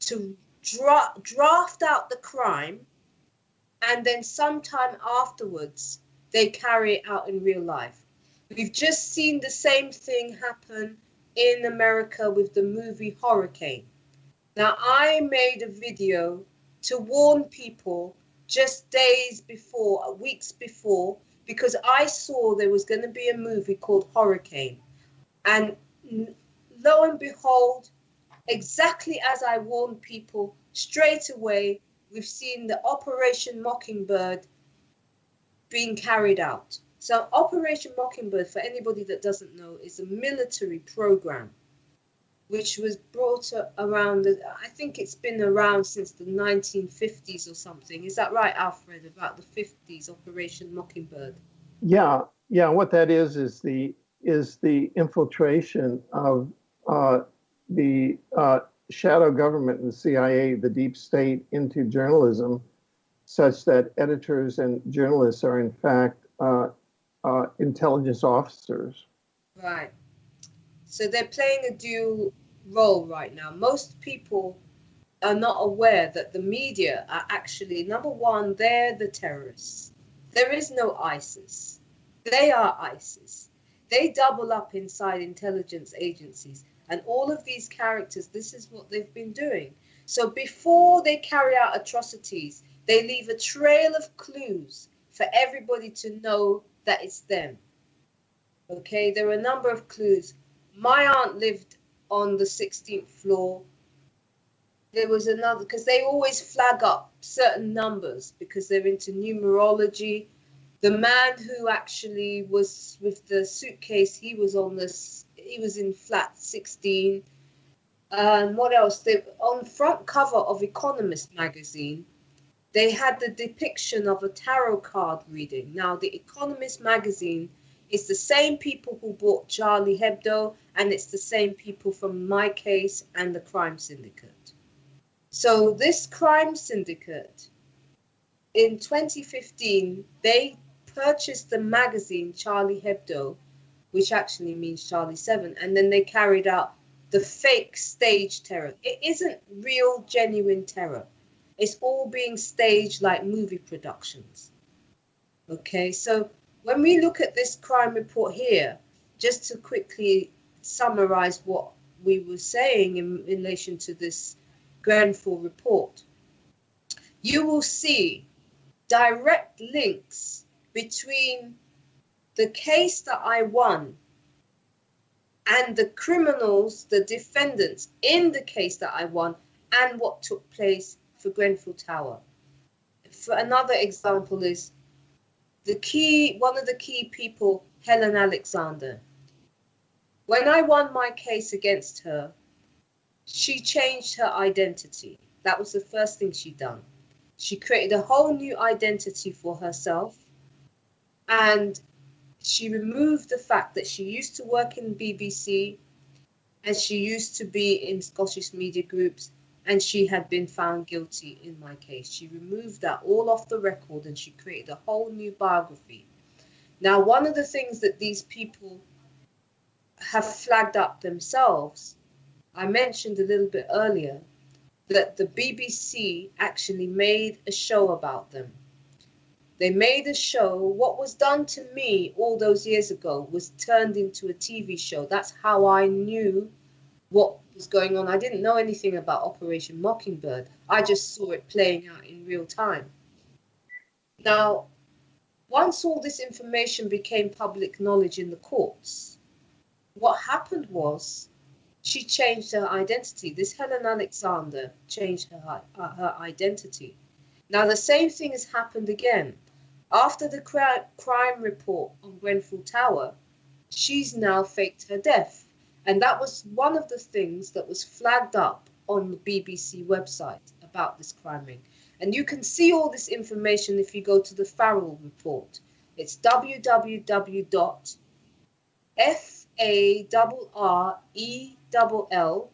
Speaker 2: to draft out the crime, and then sometime afterwards they carry it out in real life. We've just seen the same thing happen in America with the movie Hurricane. Now, I made a video to warn people just days before, weeks before, because I saw there was going to be a movie called Hurricane. And lo and behold, exactly as I warned people, straight away, we've seen the Operation Mockingbird being carried out. So Operation Mockingbird, for anybody that doesn't know, is a military program which was brought around, I think it's been around since the 1950s or something. Is that right, Alfred, about the 50s, Operation Mockingbird?
Speaker 1: Yeah. What that is the infiltration of the shadow government and the CIA, the deep state, into journalism, such that editors and journalists are in fact intelligence officers.
Speaker 2: Right. So they're playing a dual role right now. Most people are not aware that the media are actually, number one, they're the terrorists. There is no ISIS. They are ISIS. They double up inside intelligence agencies. And all of these characters, this is what they've been doing. So before they carry out atrocities, they leave a trail of clues for everybody to know that it's them. Okay, there are a number of clues. My aunt lived on the 16th floor. There was another, because they always flag up certain numbers because they're into numerology. The man who actually was with the suitcase, he was in flat 16. What else? On the front cover of Economist magazine, they had the depiction of a tarot card reading. Now, the Economist magazine is the same people who bought Charlie Hebdo, and it's the same people from My Case and the Crime Syndicate. So this crime syndicate, in 2015, they purchased the magazine Charlie Hebdo, which actually means Charlie 7, and then they carried out the fake stage terror. It isn't real, genuine terror. It's all being staged like movie productions. Okay, so when we look at this crime report here, just to quickly summarize what we were saying in relation to this Grenfell report, you will see direct links between the case that I won and the criminals, the defendants in the case that I won, and what took place for Grenfell Tower. For another example is one of the key people, Helen Alexander. When I won my case against her, she changed her identity. That was the first thing she'd done. She created a whole new identity for herself, and she removed the fact that she used to work in BBC and she used to be in Scottish media groups, and she had been found guilty in my case. She removed that all off the record and she created a whole new biography. Now, one of the things that these people have flagged up themselves, I mentioned a little bit earlier, that the BBC actually made a show about them. They made a show. What was done to me all those years ago was turned into a TV show. That's how I knew what was going on. I didn't know anything about Operation Mockingbird. I just saw it playing out in real time. Now, once all this information became public knowledge in the courts, what happened was she changed her identity. This Helen Alexander changed her identity. Now, the same thing has happened again. After the crime report on Grenfell Tower, she's now faked her death. And that was one of the things that was flagged up on the BBC website about this crime ring. And you can see all this information if you go to the Farrell report. It's www.farrell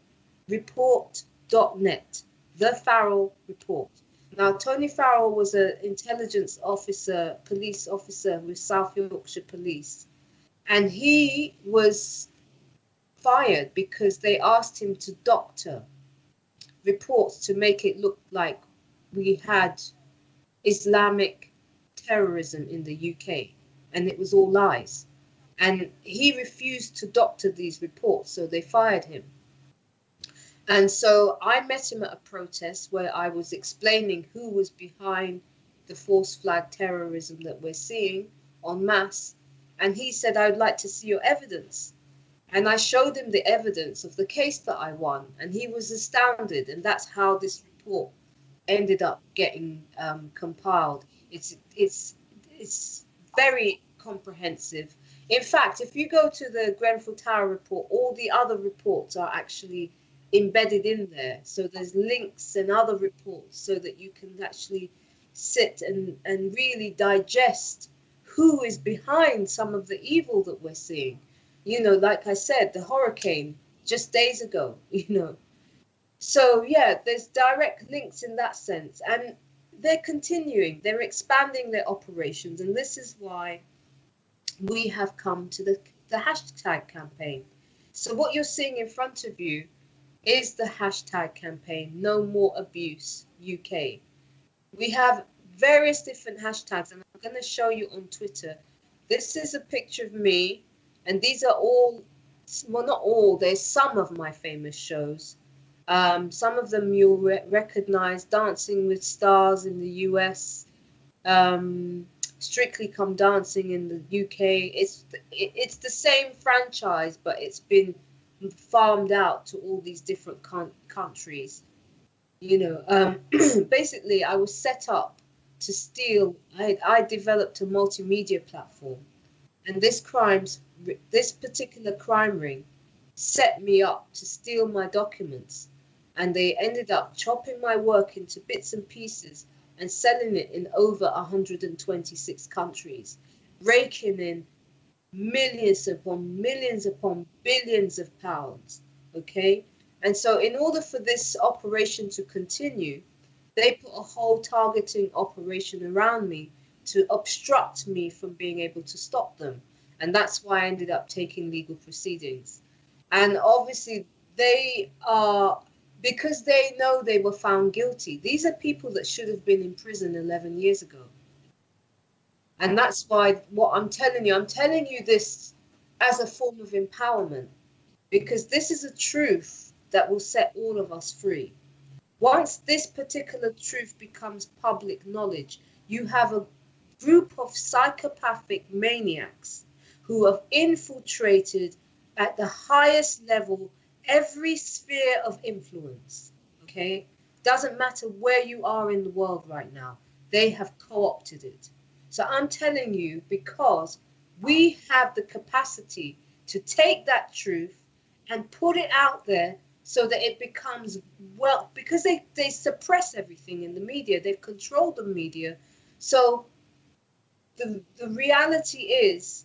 Speaker 2: report.net, the Farrell report. Now, Tony Farrell was an intelligence officer, police officer with South Yorkshire Police, and he was fired because they asked him to doctor reports to make it look like we had Islamic terrorism in the UK, and it was all lies. And he refused to doctor these reports, so they fired him. And so I met him at a protest where I was explaining who was behind the false flag terrorism that we're seeing en masse. And he said, I'd like to see your evidence. And I showed him the evidence of the case that I won. And he was astounded. And that's how this report ended up getting compiled. It's very comprehensive. In fact, if you go to the Grenfell Tower report, all the other reports are actually embedded in there. So there's links and other reports so that you can actually sit and really digest who is behind some of the evil that we're seeing. You know, like I said, the hurricane just days ago, you know. So yeah, there's direct links in that sense. And they're continuing, they're expanding their operations. And this is why we have come to the hashtag campaign. So what you're seeing in front of you is the hashtag campaign, No More Abuse UK. We have various different hashtags, and I'm going to show you on Twitter. This is a picture of me, and these are all, well, not all, there's some of my famous shows. Some of them you'll recognize: Dancing with Stars in the US, Strictly Come Dancing in the UK. It's the same franchise, but it's been farmed out to all these different countries. You know, basically, I was set up to steal. I developed a multimedia platform, and this particular crime ring set me up to steal my documents, and they ended up chopping my work into bits and pieces and selling it in over 126 countries, raking in millions upon billions of pounds, okay? And so in order for this operation to continue, they put a whole targeting operation around me to obstruct me from being able to stop them. And that's why I ended up taking legal proceedings. And obviously they are, because they know they were found guilty, these are people that should have been in prison 11 years ago. And that's why what I'm telling you this as a form of empowerment, because this is a truth that will set all of us free. Once this particular truth becomes public knowledge, you have a group of psychopathic maniacs who have infiltrated at the highest level every sphere of influence, okay? Doesn't matter where you are in the world right now, they have co-opted it. So I'm telling you, because we have the capacity to take that truth and put it out there so that it becomes, well, because they suppress everything in the media, they've controlled the media. So the reality is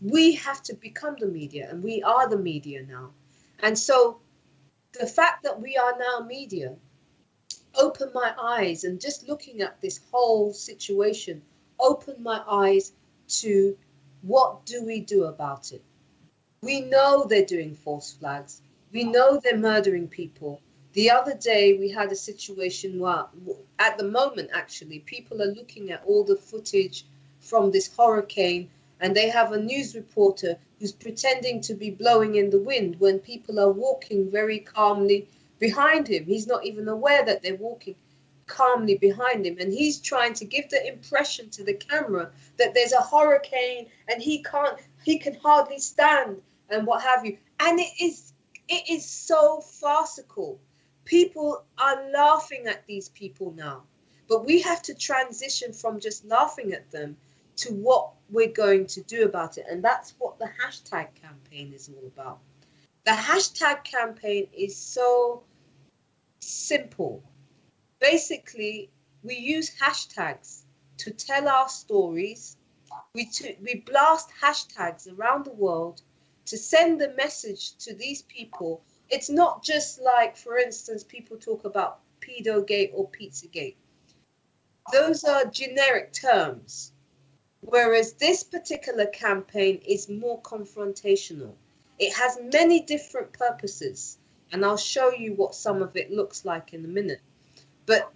Speaker 2: we have to become the media, and we are the media now. And so the fact that we are now media opened my eyes, and just looking at this whole situation opened my eyes to what do we do about it. We know they're doing false flags. We know they're murdering people. The other day we had a situation where, at the moment actually, people are looking at all the footage from this hurricane, and they have a news reporter who's pretending to be blowing in the wind when people are walking very calmly behind him. He's not even aware that they're walking calmly behind him, and he's trying to give the impression to the camera that there's a hurricane and he can hardly stand and what have you. And it is so farcical. People are laughing at these people now But we have to transition from just laughing at them to what we're going to do about it. And that's what the hashtag campaign is all about. The hashtag campaign is so simple. Basically, we use hashtags to tell our stories. We blast hashtags around the world to send the message to these people. It's not just like, for instance, people talk about pedogate or Pizzagate. Those are generic terms, whereas this particular campaign is more confrontational. It has many different purposes, and I'll show you what some of it looks like in a minute. But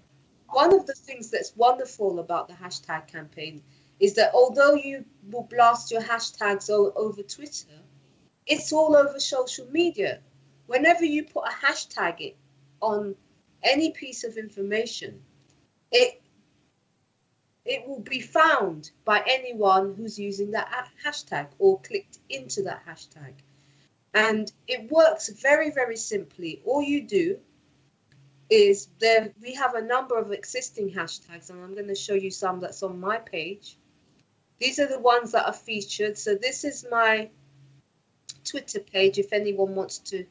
Speaker 2: one of the things that's wonderful about the hashtag campaign is that although you will blast your hashtags over Twitter, it's all over social media. Whenever you put a hashtag on any piece of information, it will be found by anyone who's using that hashtag or clicked into that hashtag. And it works very, very simply. All you do is we have a number of existing hashtags, and I'm going to show you some that's on my page. These are the ones that are featured. So this is my Twitter page if anyone wants to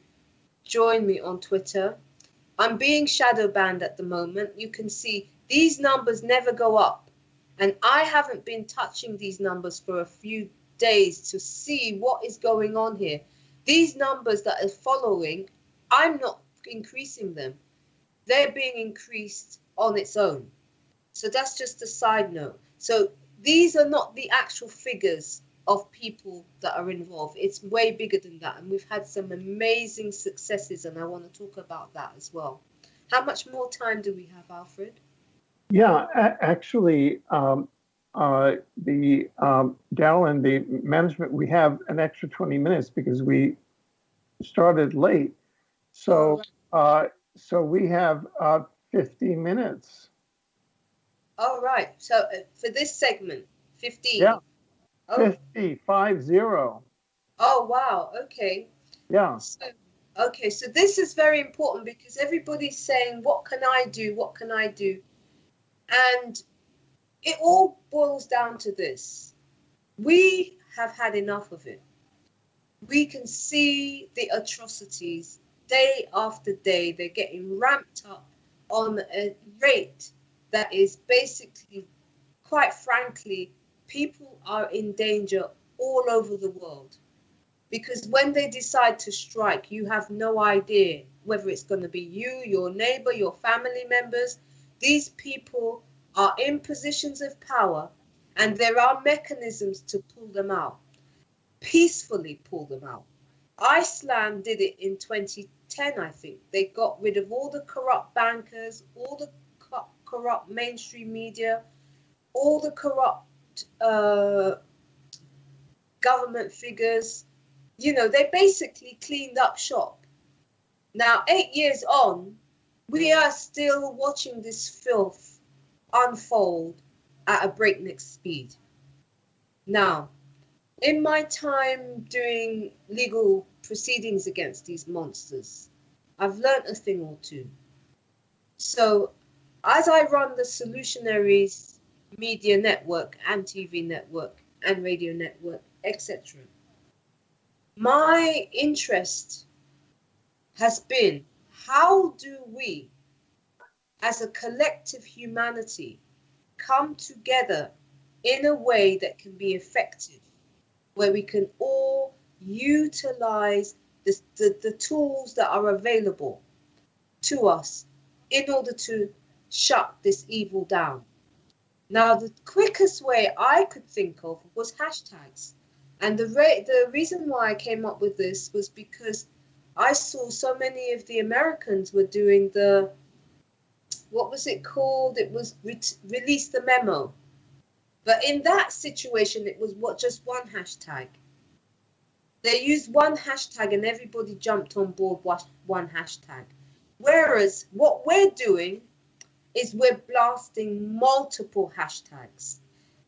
Speaker 2: join me on Twitter. I'm being shadow banned at the moment. You can see these numbers never go up, and I haven't been touching these numbers for a few days to see what is going on here. These numbers that are following, I'm not increasing them. They're being increased on its own. So that's just a side note. So these are not the actual figures of people that are involved. It's way bigger than that. And we've had some amazing successes, and I want to talk about that as well. How much more time do we have, Alfred?
Speaker 1: Yeah, actually, Dal and the management, we have an extra 20 minutes because we started late. So, so we have 50 minutes.
Speaker 2: All right. So for this segment, 15.
Speaker 1: Yeah.
Speaker 2: Oh.
Speaker 1: 50.
Speaker 2: Oh, wow. Okay.
Speaker 1: Yeah.
Speaker 2: Okay, so this is very important because everybody's saying, what can I do? What can I do? And it all boils down to this. We have had enough of it. We can see the atrocities day after day. They're getting ramped up on a rate that is basically, quite frankly, people are in danger all over the world. Because when they decide to strike, you have no idea whether it's going to be you, your neighbor, your family members. These people are in positions of power, and there are mechanisms to pull them out, peacefully pull them out. Iceland did it in 2010, I think. They got rid of all the corrupt bankers, all the corrupt mainstream media, all the corrupt government figures. You know, they basically cleaned up shop. Now, 8 years on, we are still watching this filth unfold at a breakneck speed. Now, in my time doing legal proceedings against these monsters, I've learned a thing or two. So, as I run the Solutionaries Media Network and TV network and radio network, etc., my interest has been, how do we, as a collective humanity, come together in a way that can be effective, where we can all utilize the tools that are available to us in order to shut this evil down. Now, the quickest way I could think of was hashtags. And the reason why I came up with this was because I saw so many of the Americans were doing the, what was it called? It was release the memo. But in that situation, it was just one hashtag. They used one hashtag and everybody jumped on board one hashtag. Whereas what we're doing is we're blasting multiple hashtags.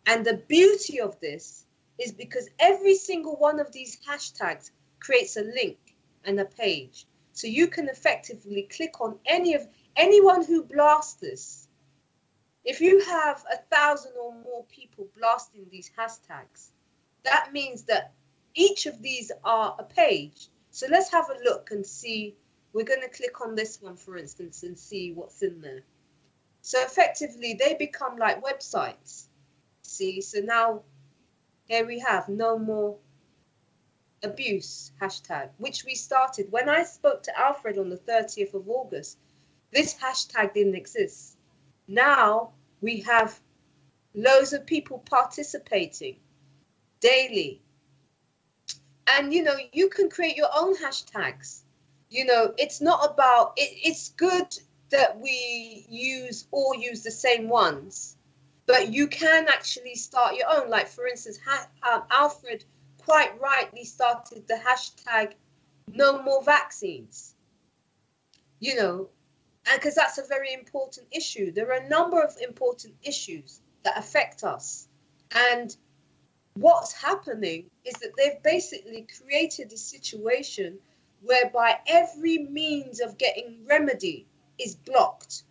Speaker 2: And the beauty of this is because every single one of these hashtags creates a link and a page. So you can effectively click on anyone who blasts this If you have 1,000 or more people blasting these hashtags, that means that each of these are a page. So let's have a look and see. We're going to click on this one, for instance, and see what's in there. So effectively, they become like websites. See, so now here we have no more abuse hashtag, which we started. When I spoke to Alfred on the 30th of August, this hashtag didn't exist. Now we have loads of people participating daily. And, you know, you can create your own hashtags. You know, it's not about, it's good that we all use the same ones, but you can actually start your own. Like, for instance, Alfred quite rightly started the hashtag no more vaccines, you know, and because that's a very important issue. There are a number of important issues that affect us. And what's happening is that they've basically created a situation whereby every means of getting remedy is blocked.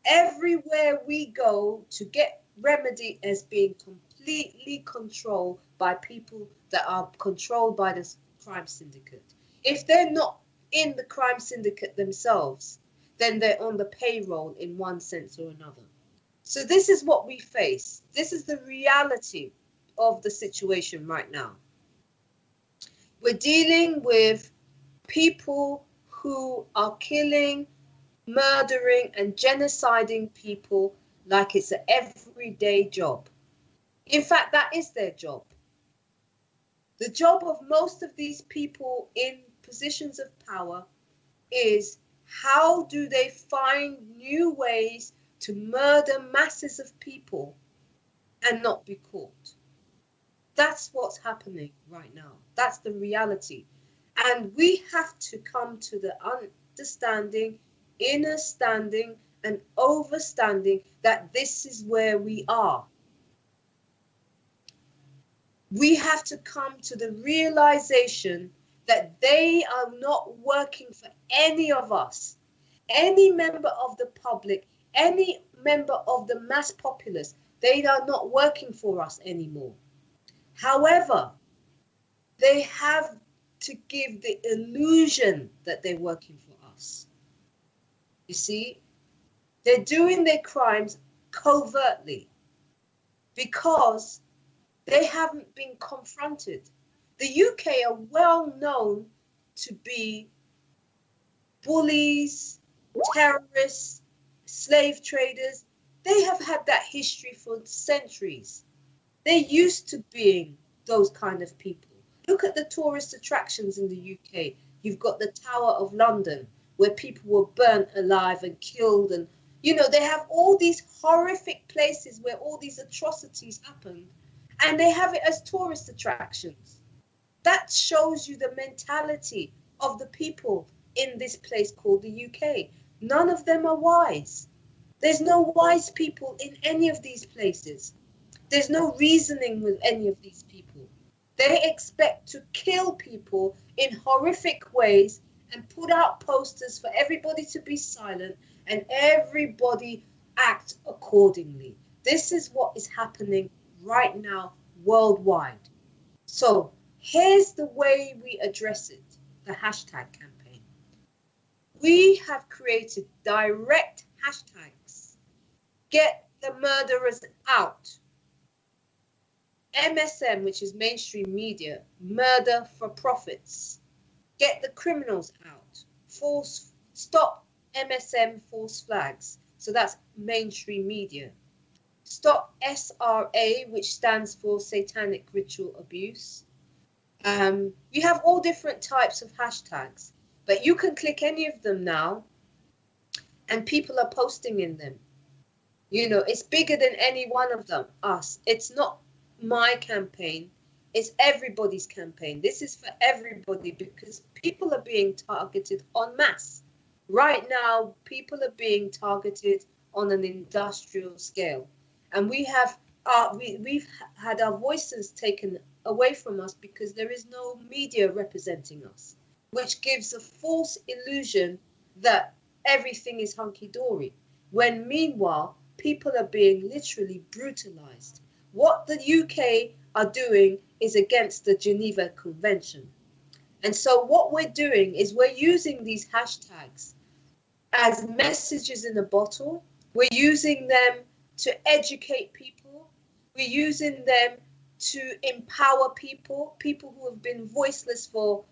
Speaker 2: Everywhere we go to get remedy is being completely controlled by people that are controlled by the crime syndicate. If they're not in the crime syndicate themselves, then they're on the payroll in one sense or another. So this is what we face. This is the reality of the situation right now. We're dealing with people who are killing, murdering, and genociding people like it's an everyday job. In fact, that is their job. The job of most of these people in positions of power is how do they find new ways to murder masses of people and not be caught. That's what's happening right now. That's the reality. And we have to come to the understanding, understanding, and overstanding that this is where we are. We have to come to the realization that they are not working for any of us, any member of the public, any member of the mass populace. They are not working for us anymore. However, they have to give the illusion that they're working for us. You see, they're doing their crimes covertly because they haven't been confronted. The UK are well known to be bullies, terrorists, slave traders. They have had that history for centuries. They're used to being those kind of people. Look at the tourist attractions in the UK. You've got the Tower of London, where people were burnt alive and killed. And, you know, they have all these horrific places where all these atrocities happen. And they have it as tourist attractions. That shows you the mentality of the people in this place called the UK. None of them are wise. There's no wise people in any of these places. There's no reasoning with any of these people. They expect to kill people in horrific ways and put out posters for everybody to be silent and everybody act accordingly. This is what is happening right now worldwide. So here's the way we address it, the hashtag campaign. We have created direct hashtags. Get the murderers out. MSM, which is mainstream media, murder for profits. Get the criminals out. Stop MSM false flags. So that's mainstream media. Stop SRA, which stands for satanic ritual abuse. You have all different types of hashtags, but you can click any of them now and people are posting in them. You know, it's bigger than any one of them, us. It's not my campaign, it's everybody's campaign. This is for everybody because people are being targeted en masse. Right now, people are being targeted on an industrial scale. And we've had our voices taken away from us because there is no media representing us, which gives a false illusion that everything is hunky-dory, when meanwhile, people are being literally brutalized. What the UK are doing is against the Geneva Convention. And so what we're doing is we're using these hashtags as messages in a bottle. We're using them to educate people. We're using them to empower people. People who have been voiceless for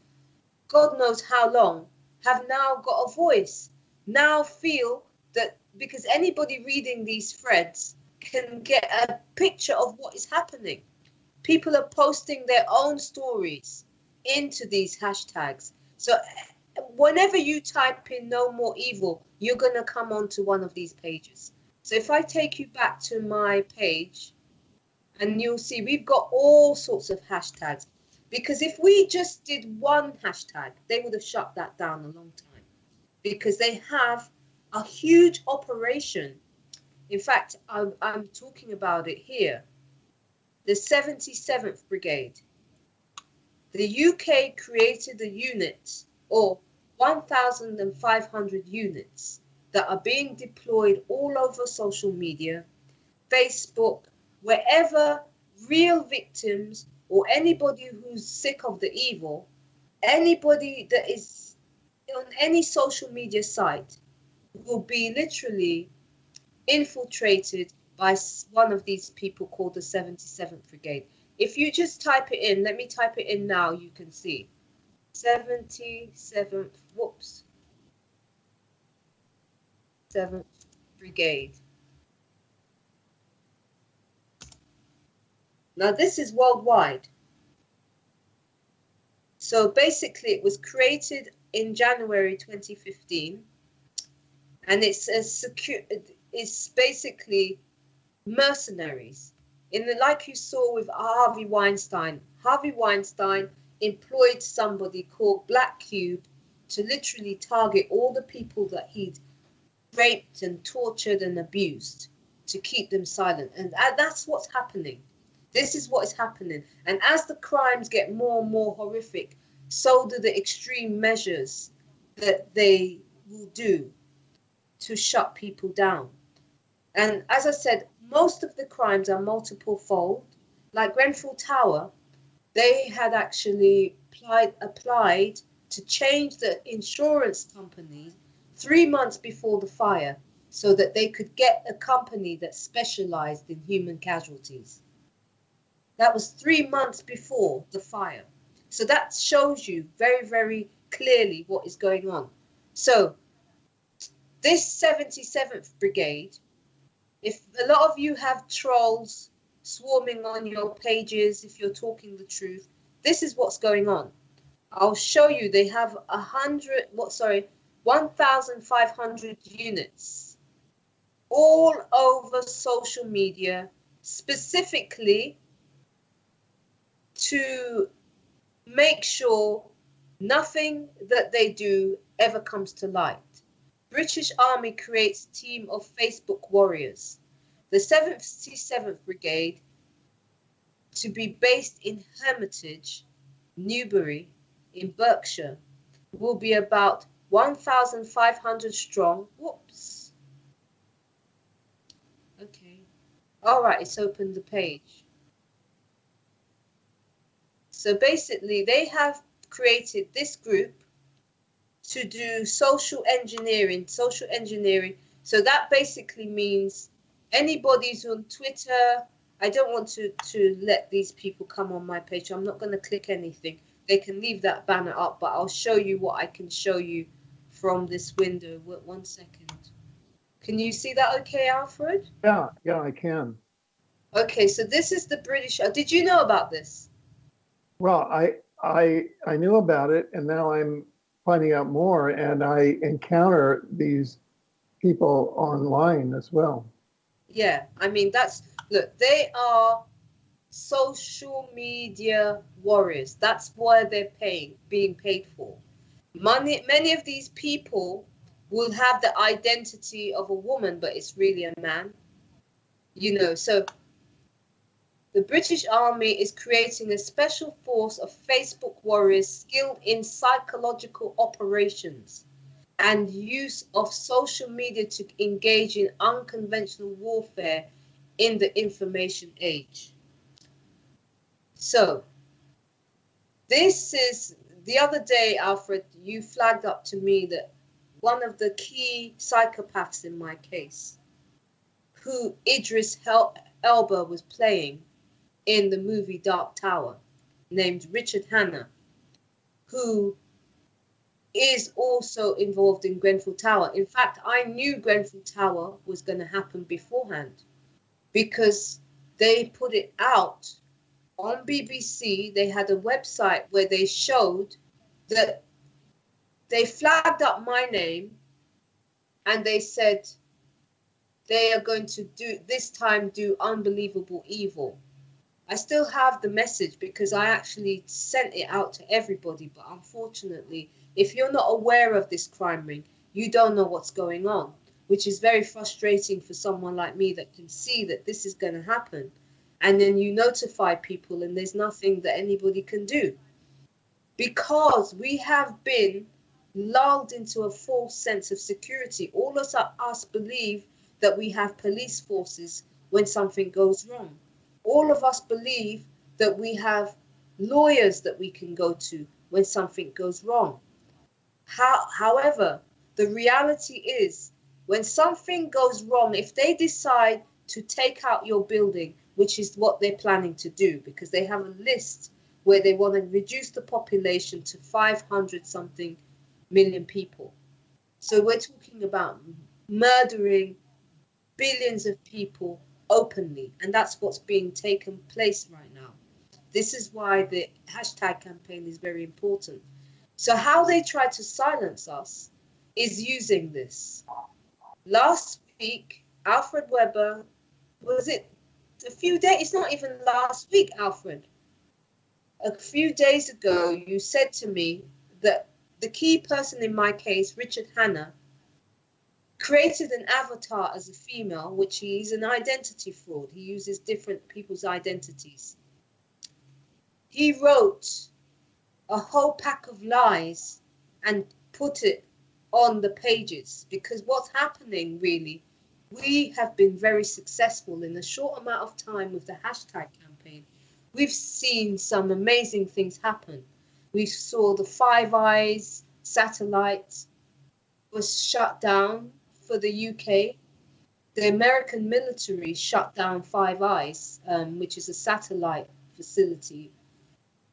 Speaker 2: God knows how long have now got a voice, now feel that because anybody reading these threads can get a picture of what is happening. People are posting their own stories into these hashtags. So whenever you type in no more evil, you're going to come onto one of these pages. So if I take you back to my page, and you'll see we've got all sorts of hashtags. Because if we just did one hashtag, they would have shut that down a long time. Because they have a huge operation. In fact, I'm talking about it here. The 77th Brigade. The UK created a unit, or 1,500 units, that are being deployed all over social media, Facebook, wherever real victims or anybody who's sick of the evil, anybody that is on any social media site will be literally infiltrated by one of these people called the 77th Brigade. If you just type it in, let me type it in now, you can see. 77th, whoops. 7th Brigade. Now this is worldwide. So basically it was created in January 2015, and it's basically mercenaries. Like you saw with Harvey Weinstein. Harvey Weinstein employed somebody called Black Cube to literally target all the people that he'd raped and tortured and abused to keep them silent. And that's what's happening. This is what is happening. And as the crimes get more and more horrific, so do the extreme measures that they will do to shut people down. And as I said, most of the crimes are multiple fold. Like Grenfell Tower, they had actually applied to change the insurance company 3 months before the fire so that they could get a company that specialized in human casualties. That was 3 months before the fire. So that shows you very, very clearly what is going on. So this 77th Brigade, if a lot of you have trolls swarming on your pages, if you're talking the truth, this is what's going on. I'll show you. They have 1,500 units all over social media, specifically to make sure nothing that they do ever comes to light. British Army creates a team of Facebook warriors. The 77th Brigade, to be based in Hermitage, Newbury, in Berkshire, will be about 1,500 strong. Whoops. Okay. All right, it's opened the page. So basically, they have created this group to do social engineering. So that basically means anybody who's on Twitter. I don't want to let these people come on my page. I'm not going to click anything. They can leave that banner up, but I'll show you what I can show you from this window. 1 second. Can you see that okay, Alfred?
Speaker 1: Yeah, I can.
Speaker 2: Okay, so this is the British. Did you know about this?
Speaker 1: Well, I knew about it, and now I'm finding out more, and I encounter these people online as well.
Speaker 2: Yeah, I mean, look, they are social media warriors. That's why they're being paid for. Many of these people will have the identity of a woman, but it's really a man. So the British Army is creating a special force of Facebook warriors skilled in psychological operations and use of social media to engage in unconventional warfare in the information age. So, this is, the other day, Alfred, you flagged up to me that one of the key psychopaths in my case, who Idris Elba was playing in the movie Dark Tower, named Richard Hanna, who is also involved in Grenfell Tower. In fact, I knew Grenfell Tower was going to happen beforehand because they put it out on BBC. They had a website where they showed that they flagged up my name and they said they are going to do unbelievable evil. I still have the message because I actually sent it out to everybody, but unfortunately, if you're not aware of this crime ring, you don't know what's going on, which is very frustrating for someone like me that can see that this is going to happen. And then you notify people and there's nothing that anybody can do. Because we have been lulled into a false sense of security. All of us believe that we have police forces when something goes wrong. All of us believe that we have lawyers that we can go to when something goes wrong. However, the reality is when something goes wrong, if they decide to take out your building, which is what they're planning to do, because they have a list where they want to reduce the population to 500 something million people. So we're talking about murdering billions of people openly, and that's what's being taken place right now. This is why the hashtag campaign is very important. So how they try to silence us is using this. Last week, Alfred Webre, was it a few days? It's not even last week, Alfred. A few days ago, you said to me that the key person in my case, Richard Hanna, created an avatar as a female, which he's an identity fraud. He uses different people's identities. He wrote a whole pack of lies and put it on the pages, because what's happening really, we have been very successful in a short amount of time with the hashtag campaign. We've seen some amazing things happen. We saw the Five Eyes satellite was shut down for the UK. The American military shut down Five Eyes, which is a satellite facility,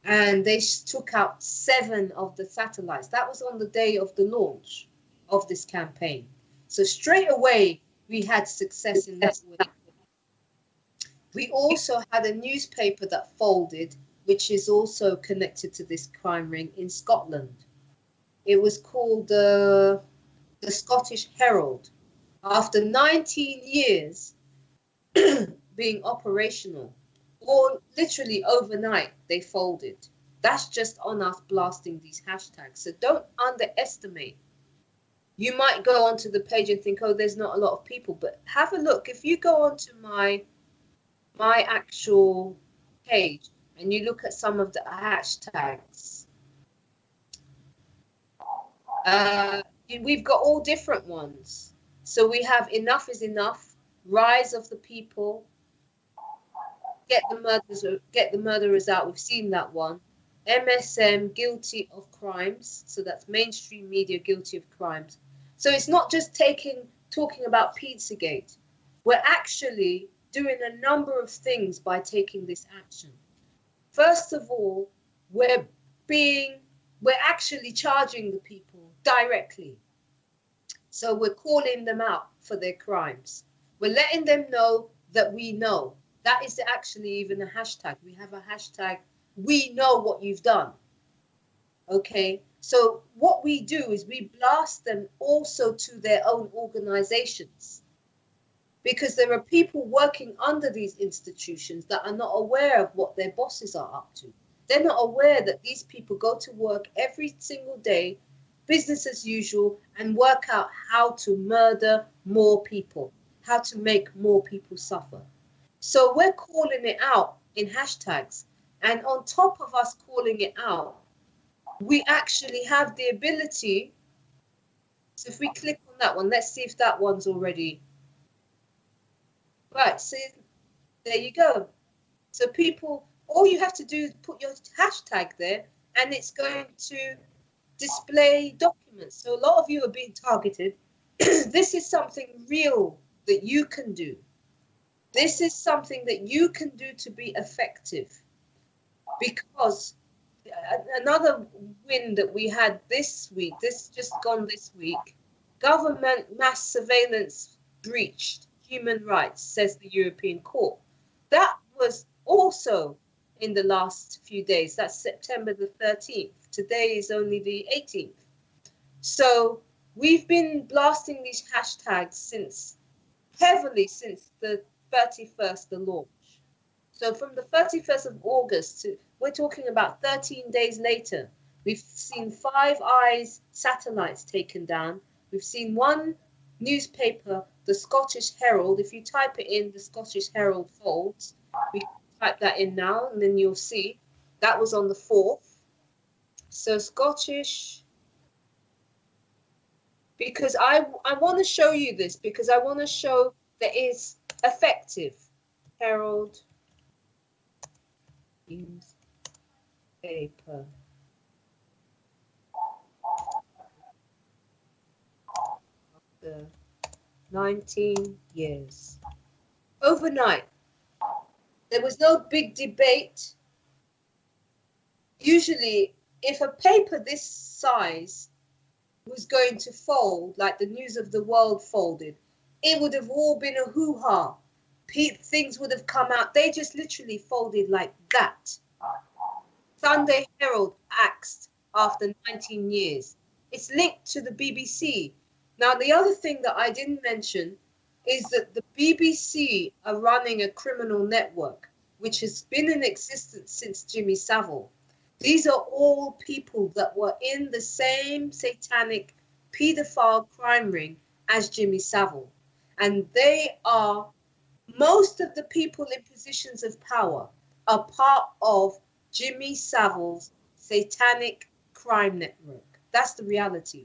Speaker 2: and they took out 7 of the satellites. That was on the day of the launch of this campaign. So straight away, we had success in that way. We also had a newspaper that folded, which is also connected to this crime ring in Scotland. It was called the Scottish Herald. After 19 years being operational, or literally overnight, they folded. That's just on us blasting these hashtags. So don't underestimate. You might go onto the page and think, oh, there's not a lot of people, but have a look. If you go onto my actual page and you look at some of the hashtags, we've got all different ones. So we have Enough is Enough, Rise of the People, Get the Murderers Out. We've seen that one. MSM, Guilty of Crimes. So that's mainstream media guilty of crimes. So it's not just talking about Pizzagate. We're actually doing a number of things by taking this action. First of all, we're actually charging the people directly. So we're calling them out for their crimes. We're letting them know that we know. That is actually even a hashtag. We have a hashtag, we know what you've done. Okay, so what we do is we blast them also to their own organizations, because there are people working under these institutions that are not aware of what their bosses are up to. They're not aware that these people go to work every single day, business as usual, and work out how to murder more people, how to make more people suffer. So we're calling it out in hashtags. And on top of us calling it out, we actually have the ability So if we click on that one, let's see if that one's already. Right, so there you go. So people, all you have to do is put your hashtag there and it's going to display documents. So a lot of you are being targeted. This is something real that you can do. This is something that you can do to be effective. Because another win that we had this week, this week, government mass surveillance breached human rights, says the European Court. That was also in the last few days. That's September the 13th. Today is only the 18th. So we've been blasting these hashtags heavily since the 31st, the launch. So from the 31st of August to, we're talking about 13 days later, we've seen 5 Eyes satellites taken down. We've seen one newspaper, the Scottish Herald. If you type it in, the Scottish Herald folds. We type that in now, and then you'll see that was on the 4th. So Scottish, because I want to show you this, because I want to show that it's effective. Herald newspaper. After 19 years. Overnight, there was no big debate. Usually, if a paper this size was going to fold, like the News of the World folded, it would have all been a hoo-ha. Things would have come out. They just literally folded like that. Sunday Herald axed after 19 years. It's linked to the BBC. Now, the other thing that I didn't mention is that the BBC are running a criminal network, which has been in existence since Jimmy Savile. These are all people that were in the same satanic paedophile crime ring as Jimmy Savile. And they are, most of the people in positions of power are part of Jimmy Savile's satanic crime network. That's the reality.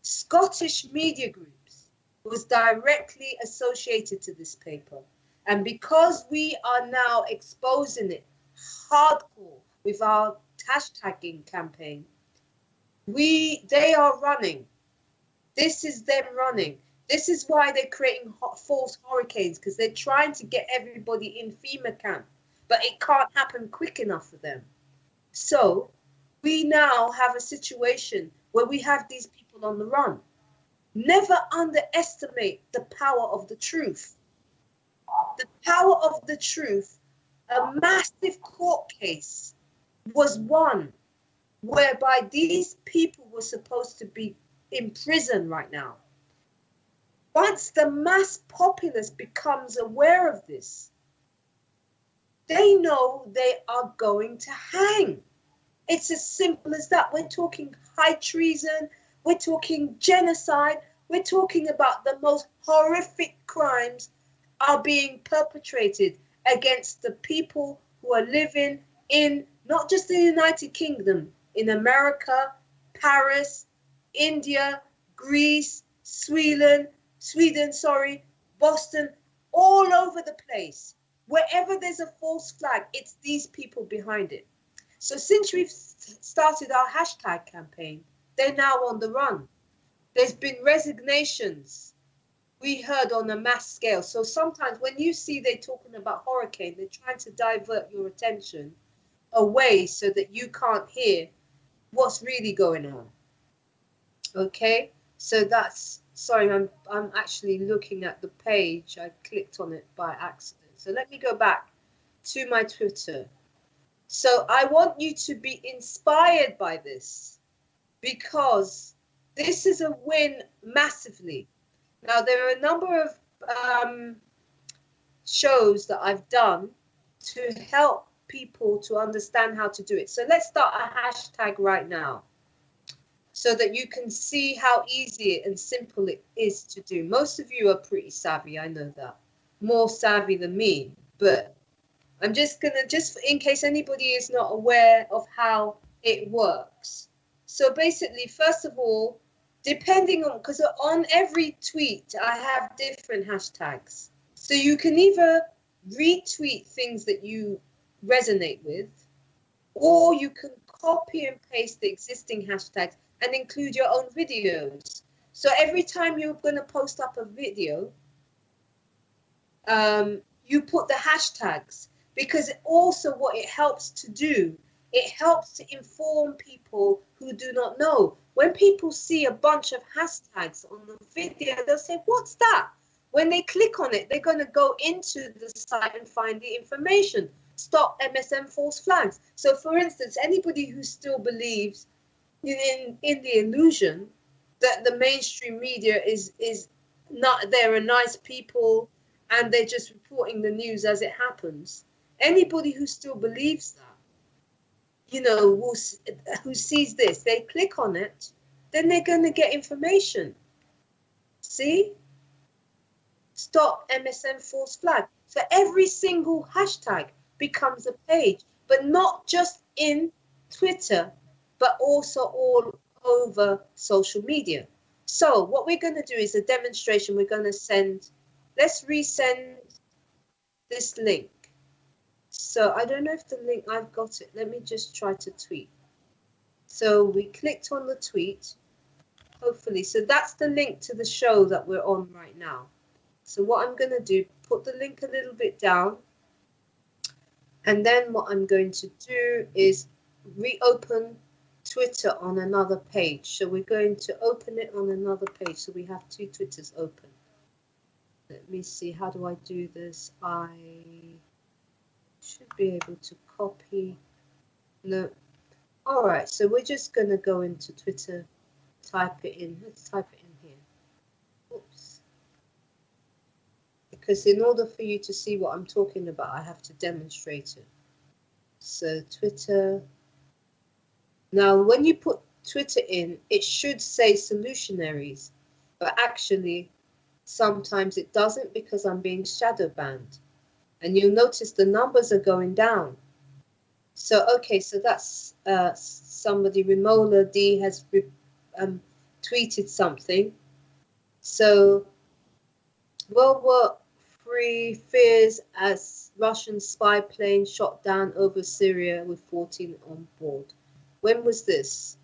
Speaker 2: Scottish media groups was directly associated to this paper. And because we are now exposing it hardcore with our hashtagging campaign, they are running. This is them running. This is why they're creating false hurricanes, because they're trying to get everybody in FEMA camp, but it can't happen quick enough for them. So we now have a situation where we have these people on the run. Never underestimate the power of the truth. The power of the truth, a massive court case was won, whereby these people were supposed to be in prison right now. Once the mass populace becomes aware of this, they know they are going to hang. It's as simple as that. We're talking high treason, we're talking genocide, we're talking about the most horrific crimes are being perpetrated against the people who are living in not just the United Kingdom, in America, Paris, India, Greece, Sweden, Boston, all over the place. Wherever there's a false flag, it's these people behind it. So since we've started our hashtag campaign, they're now on the run. There's been resignations. We heard on a mass scale. So sometimes when you see they're talking about hurricane, they're trying to divert your attention away so that you can't hear what's really going on. Okay, so that's, sorry, I'm actually looking at the page. I clicked on it by accident. So let me go back to my Twitter. So I want you to be inspired by this, because this is a win massively. Now, there are a number of shows that I've done to help people to understand how to do it. So let's start a hashtag right now so that you can see how easy and simple it is to do. Most of you are pretty savvy, I know that. More savvy than me, but I'm just gonna, just in case anybody is not aware of how it works. So basically, first of all, depending on, because on every tweet I have different hashtags. So you can either retweet things that you resonate with, or you can copy and paste the existing hashtags and include your own videos. So every time you're going to post up a video, you put the hashtags, because also what it helps to do, it helps to inform people who do not know. When people see a bunch of hashtags on the video, they'll say, what's that? When they click on it, they're going to go into the site and find the information. Stop MSM false flags. So for instance, anybody who still believes in the illusion that the mainstream media is not, they're a nice people and they're just reporting the news as it happens. Anybody who still believes that, you know, who sees this, they click on it, then they're going to get information. See? Stop MSM false flag. So every single hashtag becomes a page, but not just in Twitter, but also all over social media. So what we're going to do is a demonstration. We're going to send, let's resend this link. So I don't know if the link, I've got it. Let me just try to tweet. So we clicked on the tweet, hopefully. So that's the link to the show that we're on right now. So what I'm going to do, put the link a little bit down. And then what I'm going to do is reopen Twitter on another page. So we're going to open it on another page. So we have two Twitters open. Let me see, how do I do this? I should be able to copy. No. All right, so we're just going to go into Twitter, type it in. Let's type it in here. Oops. Because in order for you to see what I'm talking about, I have to demonstrate it. So Twitter. Now, when you put Twitter in, it should say solutionaries, but actually, sometimes it doesn't because I'm being shadow banned. And you'll notice the numbers are going down. So, okay, so that's somebody, Remola D has tweeted something. So, World War III fears as Russian spy plane shot down over Syria with 14 on board. When was this?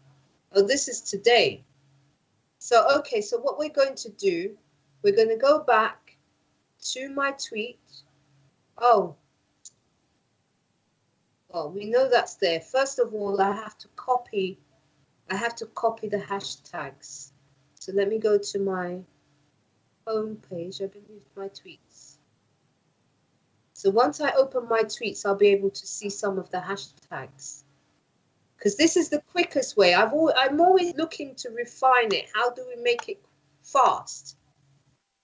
Speaker 2: Oh, this is today. So, okay, so what we're going to do, we're going to go back to my tweet. Oh, well, we know that's there. First of all, I have to copy the hashtags. So let me go to my home page, I believe my tweets. So once I open my tweets, I'll be able to see some of the hashtags. Because this is the quickest way. I'm always looking to refine it. How do we make it fast?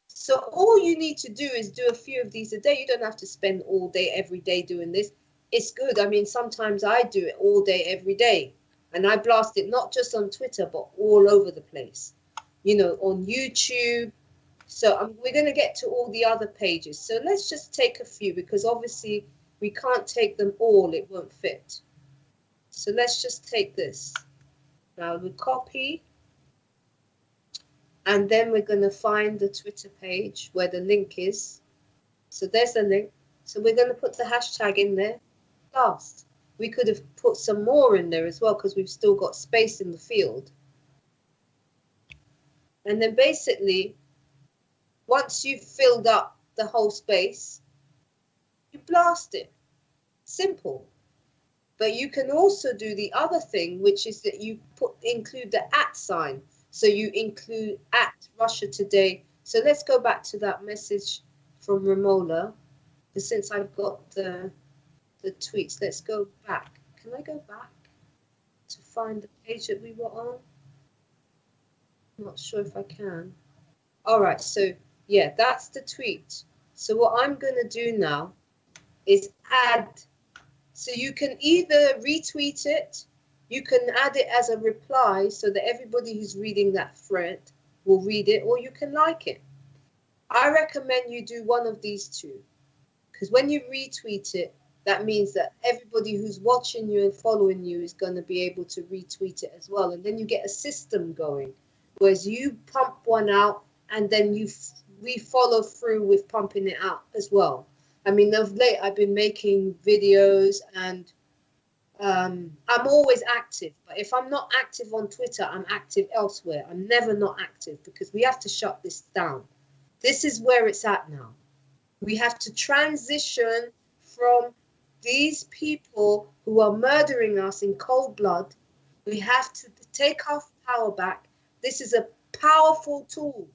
Speaker 2: So all you need to do is do a few of these a day. You don't have to spend all day, every day doing this. It's good. I mean, sometimes I do it all day, every day. And I blast it not just on Twitter, but all over the place. You know, on YouTube. So we're going to get to all the other pages. So let's just take a few, because obviously we can't take them all. It won't fit. So let's just take this. Now we copy. And then we're going to find the Twitter page where the link is. So there's the link. So we're going to put the hashtag in there last. We could have put some more in there as well, because we've still got space in the field. And then basically, once you've filled up the whole space, you blast it. Simple. But you can also do the other thing, which is that you include the @ sign. So you include @Russia Today. So let's go back to that message from Romola. Because since I've got the tweets, let's go back. Can I go back to find the page that we were on? I'm not sure if I can. All right, so yeah, that's the tweet. So what I'm going to do now is add. So you can either retweet it, you can add it as a reply so that everybody who's reading that thread will read it, or you can like it. I recommend you do one of these two, because when you retweet it, that means that everybody who's watching you and following you is going to be able to retweet it as well. And then you get a system going whereas you pump one out and then we follow through with pumping it out as well. I mean, of late I've been making videos and I'm always active, but if I'm not active on Twitter, I'm active elsewhere. I'm never not active because we have to shut this down. This is where it's at now. We have to transition from these people who are murdering us in cold blood. We have to take our power back. This is a powerful tool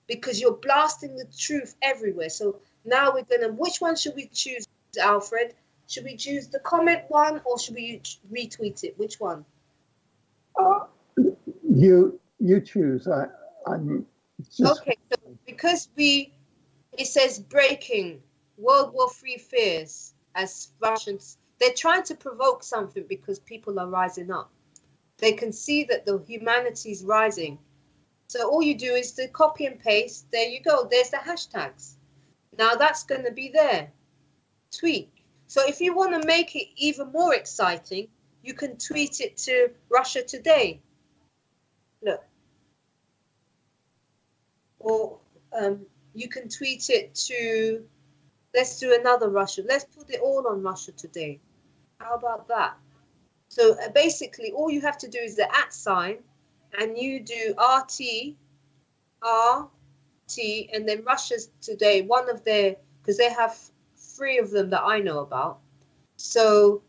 Speaker 2: because you're blasting the truth everywhere. So now we're going to, which one should we choose, Alfred? Should we choose the comment one or should we retweet it? Which one?
Speaker 1: You choose. I'm just...
Speaker 2: Okay, so because it says breaking World War III fears as Russians, they're trying to provoke something because people are rising up. They can see that the humanity is rising. So all you do is to copy and paste. There you go. There's the hashtags. Now that's going to be there. Tweet. So if you want to make it even more exciting, you can tweet it to Russia Today. Look. Or you can tweet it to, let's do another Russia. Let's put it all on Russia Today. How about that? So basically, all you have to do is the @ and you do RT, and then Russia's Today, one of their, because they have 3 of them that I know about. So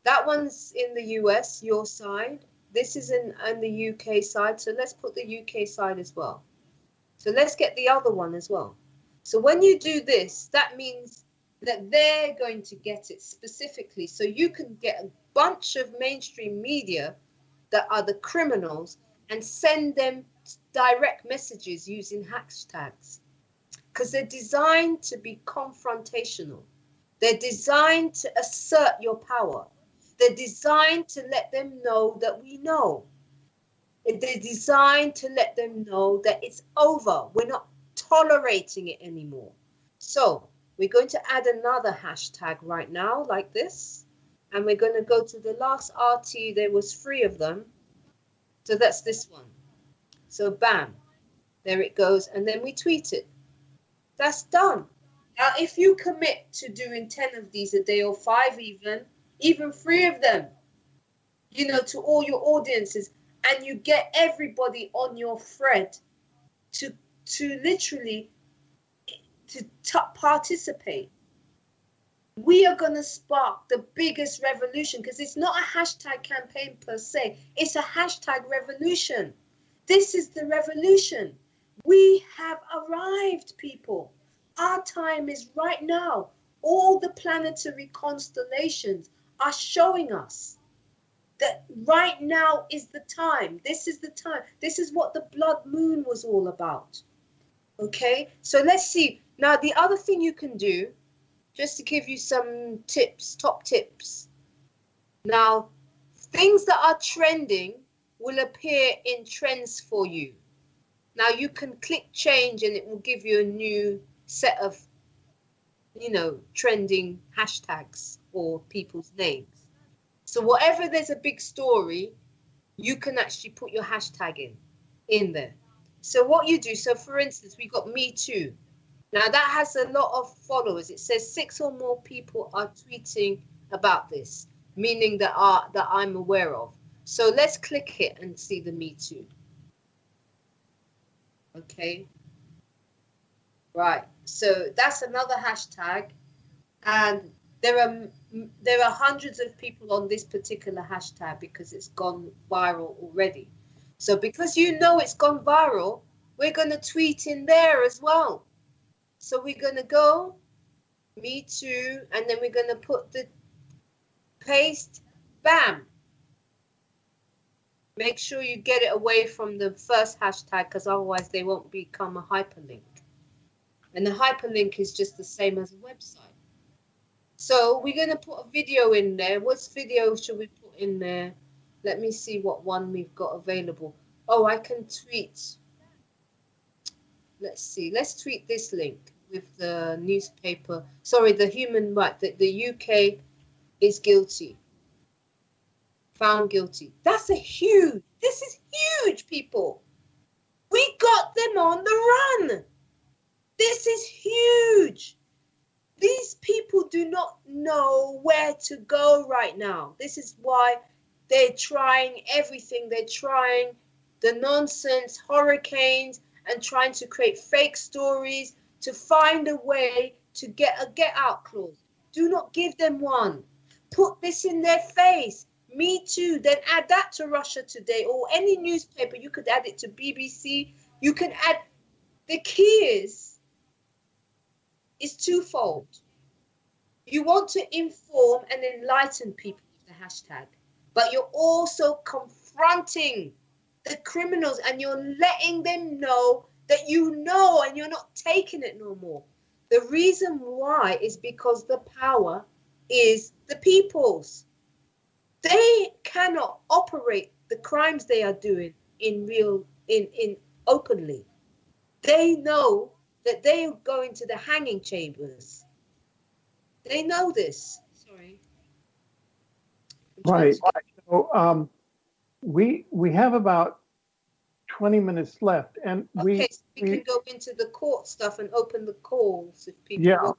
Speaker 2: that one's in the US, your side. This is in the UK side. So let's put the UK side as well. So let's get the other one as well. So when you do this, that means that they're going to get it specifically. So you can get a bunch of mainstream media that are the criminals and send them direct messages using hashtags. Because they're designed to be confrontational. They're designed to assert your power. They're designed to let them know that we know. They're designed to let them know that it's over. We're not tolerating it anymore. So we're going to add another hashtag right now, like this. And we're going to go to the last RT. There was 3 of them. So that's this one. So bam, there it goes. And then we tweet it. That's done. Now, if you commit to doing 10 of these a day or 5 even 3 of them, to all your audiences, and you get everybody on your thread to literally participate, we are going to spark the biggest revolution, because it's not a hashtag campaign per se. It's a hashtag revolution. This is the revolution. We have arrived, people. Our time is right now. All the planetary constellations are showing us that right now is the time. This is the time. This is what the blood moon was all about. Okay, so let's see. Now, the other thing you can do, just to give you some tips, top tips. Now, things that are trending will appear in trends for you. Now, you can click change and it will give you a new set of, trending hashtags or people's names. So whatever there's a big story, you can actually put your hashtag in there. So what you do, so for instance, we got Me Too. Now that has a lot of followers. It says 6 or more people are tweeting about this, meaning that I'm aware of. So let's click it and see the Me Too. Okay. Right. So that's another hashtag, and there are hundreds of people on this particular hashtag because it's gone viral already. So because it's gone viral, we're going to tweet in there as well. So we're going to go Me Too, and then we're going to put the paste, bam. Make sure you get it away from the first hashtag, because otherwise they won't become a hyperlink. And the hyperlink is just the same as a website. So we're going to put a video in there. What video should we put in there? Let me see what one we've got available. Oh, I can tweet. Let's see. Let's tweet this link with the newspaper. Sorry, the human right. The UK is guilty. Found guilty. This is huge, people. We got them on the run. This is huge. These people do not know where to go right now. This is why they're trying everything. They're trying the nonsense, hurricanes, and trying to create fake stories to find a way to get a get-out clause. Do not give them one. Put this in their face. Me too. Then add that to Russia Today or any newspaper. You could add it to BBC. You can add. The key is twofold. You want to inform and enlighten people with the hashtag, but you're also confronting the criminals and you're letting them know that you know and you're not taking it no more. The reason why is because the power is the people's. They cannot operate the crimes they are doing in openly. They know that they are going to the hanging chambers. They know this. Sorry.
Speaker 1: Right. So we have about 20 minutes left, and
Speaker 2: we can go into the court stuff and open the calls if people.
Speaker 1: Yeah.
Speaker 2: Want.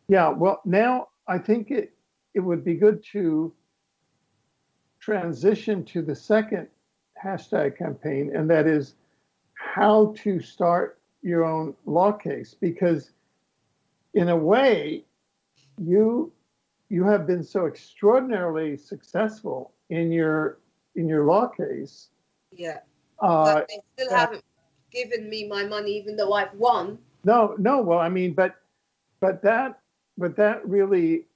Speaker 1: Yeah. Well, now I think it would be good to transition to the second hashtag campaign, and that is how to start your own law case, because in a way you have been so extraordinarily successful in your law case.
Speaker 2: Yeah. But they still haven't given me my money, even though I've won.
Speaker 1: No. Well, I mean, but that really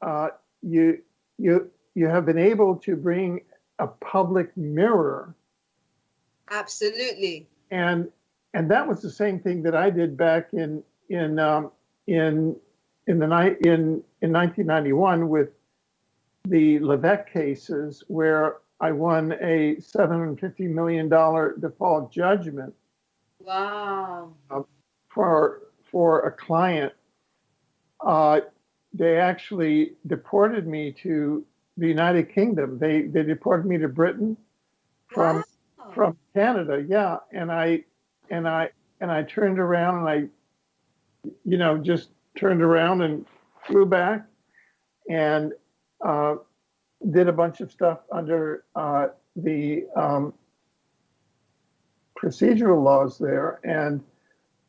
Speaker 1: you have been able to bring a public mirror.
Speaker 2: Absolutely.
Speaker 1: And that was the same thing that I did back in 1991 with the Levesque cases, where I won a $750 million default judgment.
Speaker 2: Wow.
Speaker 1: For a client. They actually deported me to the United Kingdom. They deported me to Britain from Canada. Yeah, and I turned around and I just turned around and flew back and did a bunch of stuff under the procedural laws there, and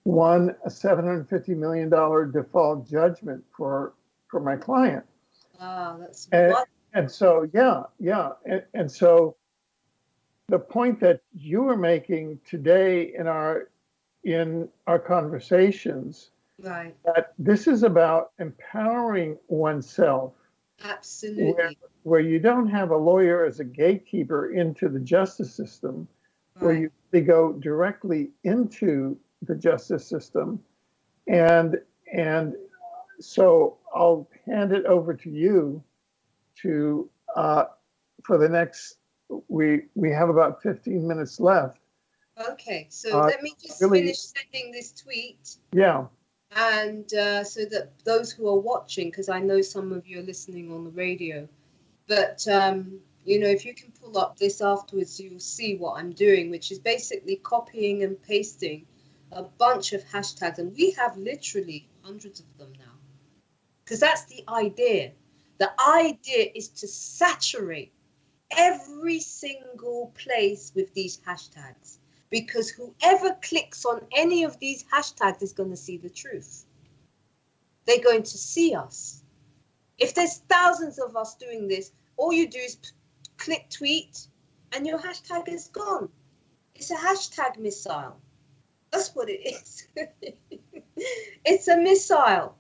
Speaker 1: won a $750 million default judgment for my client.
Speaker 2: Wow, that's
Speaker 1: and so and so the point that you were making today in our conversations,
Speaker 2: right,
Speaker 1: that this is about empowering oneself.
Speaker 2: Absolutely.
Speaker 1: Where you don't have a lawyer as a gatekeeper into the justice system, right, where they go directly into the justice system. And so I'll hand it over to you to for the next, we have about 15 minutes left.
Speaker 2: Okay, so let me just finish sending this tweet.
Speaker 1: Yeah.
Speaker 2: And so that those who are watching, because I know some of you are listening on the radio, but if you can pull up this afterwards, you'll see what I'm doing, which is basically copying and pasting a bunch of hashtags, and we have literally hundreds of them now, because that's the idea. The idea is to saturate every single place with these hashtags, because whoever clicks on any of these hashtags is going to see the truth. They're going to see us. If there's thousands of us doing this, all you do is click tweet and your hashtag is gone. It's a hashtag missile. That's what it is. It's a missile.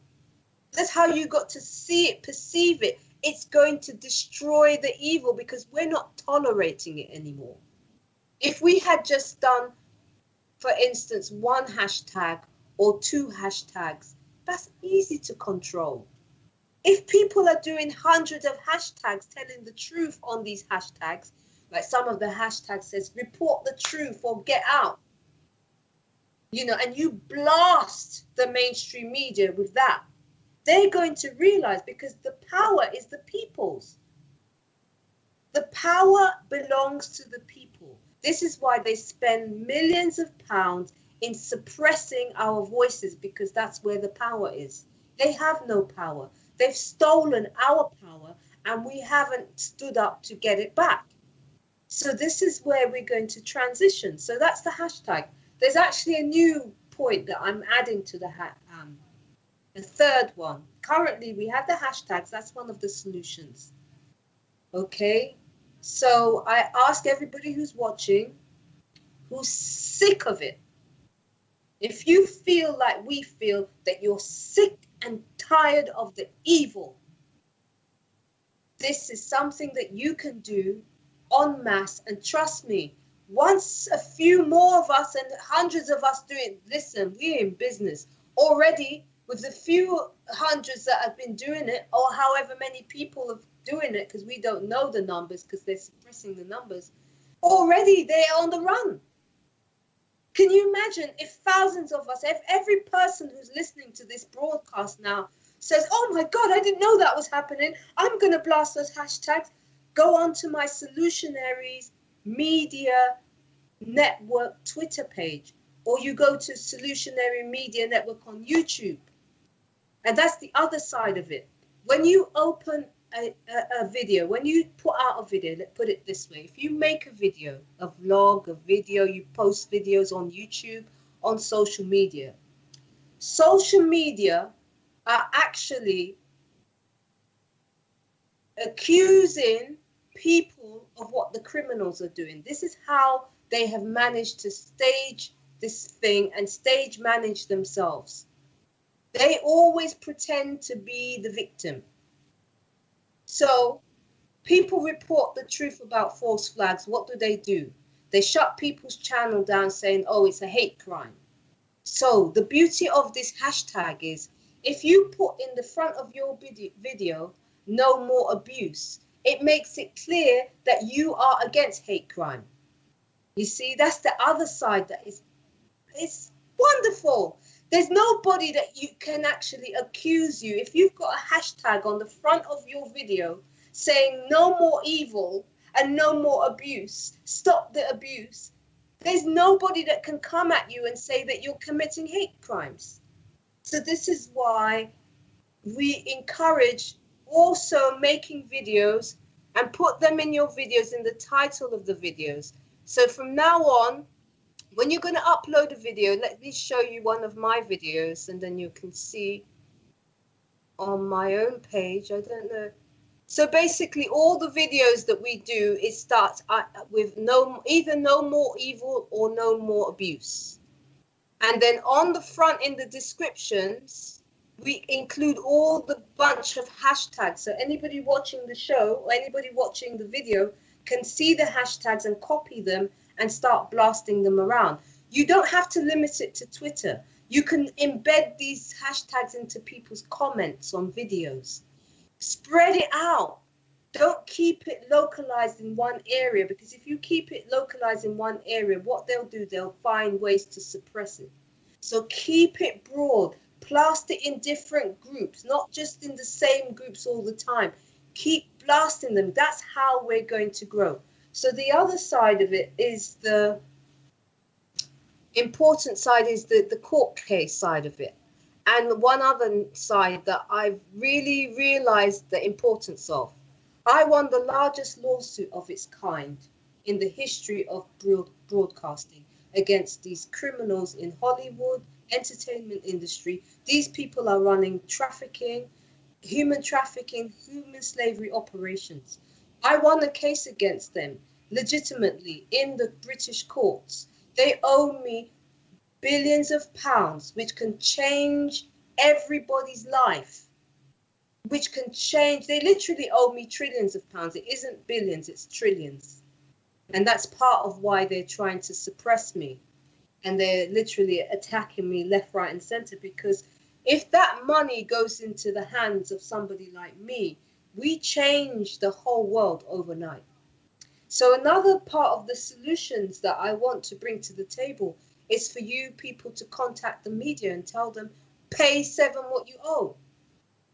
Speaker 2: That's how you got to see it, perceive it. It's going to destroy the evil, because we're not tolerating it anymore. If we had just done, for instance, one hashtag or two hashtags, that's easy to control. If people are doing hundreds of hashtags telling the truth on these hashtags, like some of the hashtags says, report the truth or get out, and you blast the mainstream media with that, they're going to realize, because the power is the people's. The power belongs to the people. This is why they spend millions of pounds in suppressing our voices, because that's where the power is. They have no power. They've stolen our power, and we haven't stood up to get it back. So this is where we're going to transition. So that's the hashtag. There's actually a new point that I'm adding to the third one. Currently, we have the hashtags. That's one of the solutions. Okay. So I ask everybody who's watching, who's sick of it, if you feel like we feel that you're sick and tired of the evil, this is something that you can do en masse. And trust me, once a few more of us and hundreds of us do it, listen, we're in business already. With the few hundreds that have been doing it, or however many people are doing it, because we don't know the numbers because they're suppressing the numbers, already they're on the run. Can you imagine if thousands of us, if every person who's listening to this broadcast now says, oh my God, I didn't know that was happening, I'm going to blast those hashtags, go on to my Solutionaries Media Network Twitter page, or you go to Solutionary Media Network on YouTube. And that's the other side of it. When you open a video, when you put out a video, let's put it this way. If you make a video, a vlog, a video, you post videos on YouTube, on social media are actually accusing people of what the criminals are doing. This is how they have managed to stage this thing and stage manage themselves. They always pretend to be the victim. So people report the truth about false flags. What do? They shut people's channel down saying, oh, it's a hate crime. So the beauty of this hashtag is if you put in the front of your video, no more abuse, it makes it clear that you are against hate crime. You see, that's the other side that is, it's wonderful. There's nobody that you can actually accuse you. If you've got a hashtag on the front of your video saying no more evil and no more abuse, stop the abuse, there's nobody that can come at you and say that you're committing hate crimes. So this is why we encourage also making videos and put them in your videos in the title of the videos. So from now on, when you're going to upload a video, let me show you one of my videos, and then you can see on my own page. I don't know. So basically, all the videos that we do, it starts with either no more evil or no more abuse. And then on the front in the descriptions, we include all the bunch of hashtags. So anybody watching the show or anybody watching the video can see the hashtags and copy them and start blasting them around. You don't have to limit it to Twitter. You can embed these hashtags into people's comments on videos. Spread it out. Don't keep it localized in one area, because if you keep it localized in one area, what they'll do, they'll find ways to suppress it. So keep it broad. Blast it in different groups, not just in the same groups all the time. Keep blasting them. That's how we're going to grow. So the other side of it is the important side, is the court case side of it. And one other side that I've really realized the importance of. I won the largest lawsuit of its kind in the history of broadcasting against these criminals in Hollywood, entertainment industry. These people are running trafficking, human slavery operations. I won a case against them legitimately in the British courts. They owe me billions of pounds, which can change everybody's life, which can change. They literally owe me trillions of pounds. It isn't billions, it's trillions. And that's part of why they're trying to suppress me. And they're literally attacking me left, right, and center, because if that money goes into the hands of somebody like me, we change the whole world overnight. So another part of the solutions that I want to bring to the table is for you people to contact the media and tell them, pay Seven what you owe.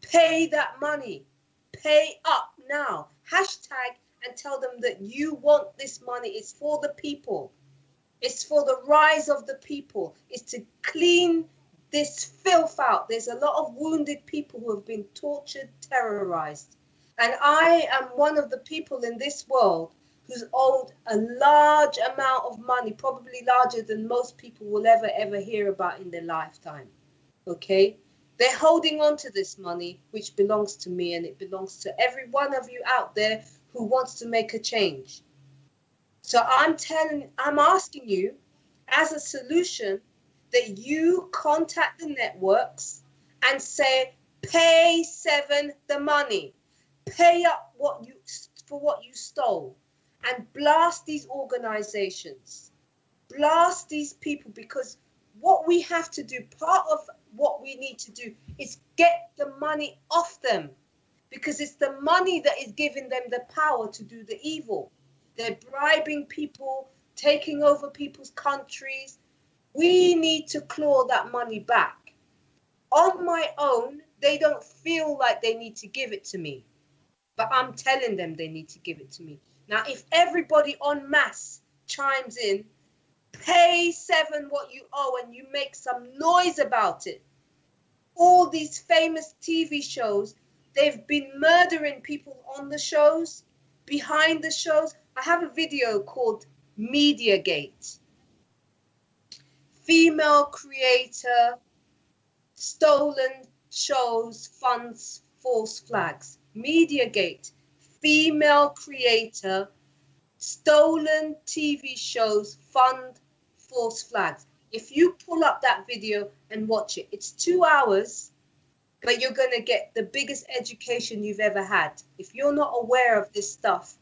Speaker 2: Pay that money. Pay up now. Hashtag and tell them that you want this money. It's for the people. It's for the rise of the people. It's to clean this filth out. There's a lot of wounded people who have been tortured, terrorized. And I am one of the people in this world who's owed a large amount of money, probably larger than most people will ever hear about in their lifetime. Okay? They're holding on to this money, which belongs to me, and it belongs to every one of you out there who wants to make a change. So I'm asking you as a solution that you contact the networks and say, pay Seven the money, pay up for what you stole, and blast these organizations, blast these people, because what we have to do, part of what we need to do is get the money off them, because it's the money that is giving them the power to do the evil. They're bribing people, taking over people's countries. We need to claw that money back. On my own, they don't feel like they need to give it to me, but I'm telling them they need to give it to me. Now, if everybody en masse chimes in, pay Seven what you owe, and you make some noise about it. All these famous TV shows, they've been murdering people on the shows, behind the shows. I have a video called Mediagate. Female creator, stolen shows, funds, false flags. Mediagate, female creator, stolen TV shows, fund, false flags. If you pull up that video and watch it, it's 2 hours, but you're going to get the biggest education you've ever had. If you're not aware of this stuff,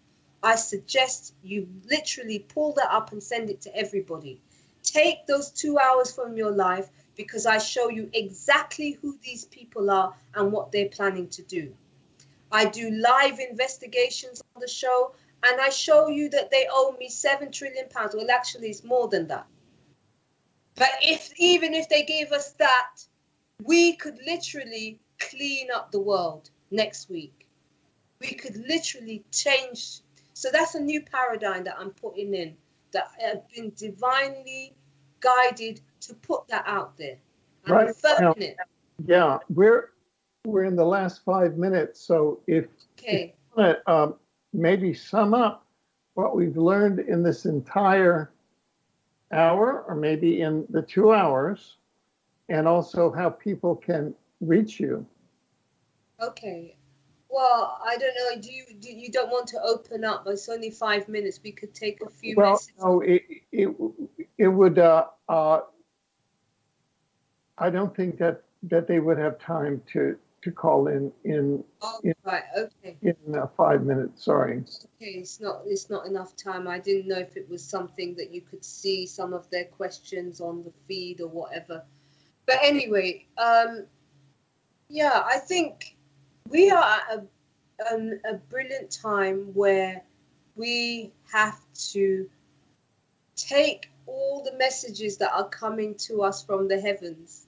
Speaker 2: I suggest you literally pull that up and send it to everybody. Take those 2 hours from your life, because I show you exactly who these people are and what they're planning to do. I do live investigations on the show, and I show you that they owe me £7 trillion. Well, actually, it's more than that. But even if they gave us that, we could literally clean up the world next week. We could literally change. So that's a new paradigm that I'm putting in, that I've been divinely guided to put that out there. I'm
Speaker 1: Right.
Speaker 2: affirming it.
Speaker 1: Yeah, we're in the last 5 minutes, so if you want to maybe sum up what we've learned in this entire hour, or maybe in the 2 hours, and also how people can reach you.
Speaker 2: Okay. Well, I don't know. Do you don't want to open up? It's only 5 minutes. We could take a few messages.
Speaker 1: No, it would. I don't think that they would have time to call in
Speaker 2: Right. Okay.
Speaker 1: in 5 minutes. Sorry.
Speaker 2: Okay. It's not enough time. I didn't know if it was something that you could see some of their questions on the feed or whatever. But anyway, yeah, I think we are at a brilliant time where we have to take all the messages that are coming to us from the heavens.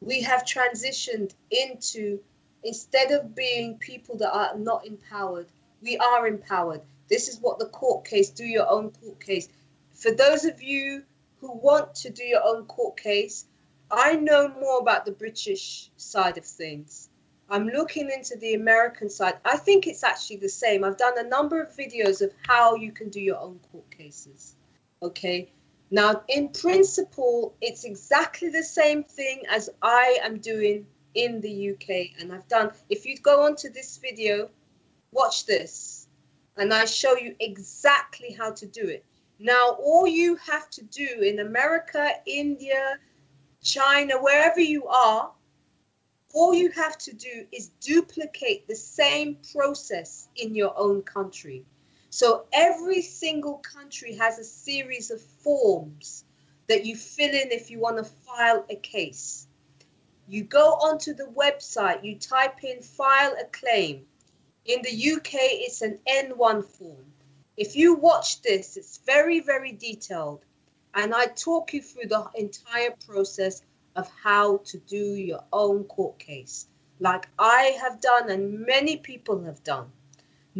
Speaker 2: We have transitioned into, instead of being people that are not empowered, we are empowered. This is what the court case, do your own court case. For those of you who want to do your own court case, I know more about the British side of things. I'm looking into the American side. I think it's actually the same. I've done a number of videos of how you can do your own court cases. Okay. Now, in principle, it's exactly the same thing as I am doing in the UK. And I've done, if you go onto this video, watch this, and I show you exactly how to do it. Now, all you have to do in America, India, China, wherever you are, all you have to do is duplicate the same process in your own country. So every single country has a series of forms that you fill in if you want to file a case. You go onto the website, you type in file a claim. In the UK, it's an N1 form. If you watch this, it's very, very detailed. And I talk you through the entire process of how to do your own court case, like I have done and many people have done.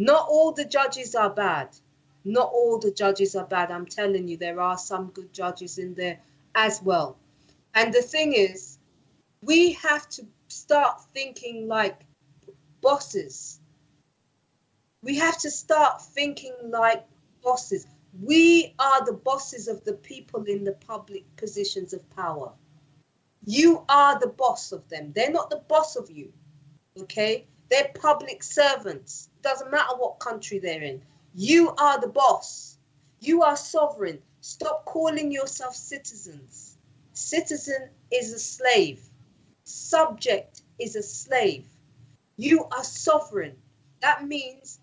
Speaker 2: Not all the judges are bad. Not all the judges are bad. I'm telling you, there are some good judges in there as well. And the thing is, we have to start thinking like bosses. We have to start thinking like bosses. We are the bosses of the people in the public positions of power. You are the boss of them. They're not the boss of you, okay? They're public servants. Doesn't matter what country they're in. You are the boss. You are sovereign. Stop calling yourself citizens. Citizen is a slave. Subject is a slave. You are sovereign. That means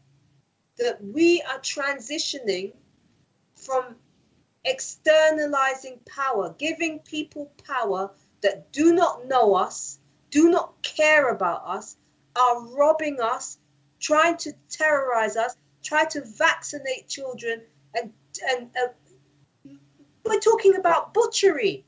Speaker 2: that we are transitioning from externalizing power, giving people power that do not know us, do not care about us, are robbing us, trying to terrorize us, try to vaccinate children, and we're talking about butchery.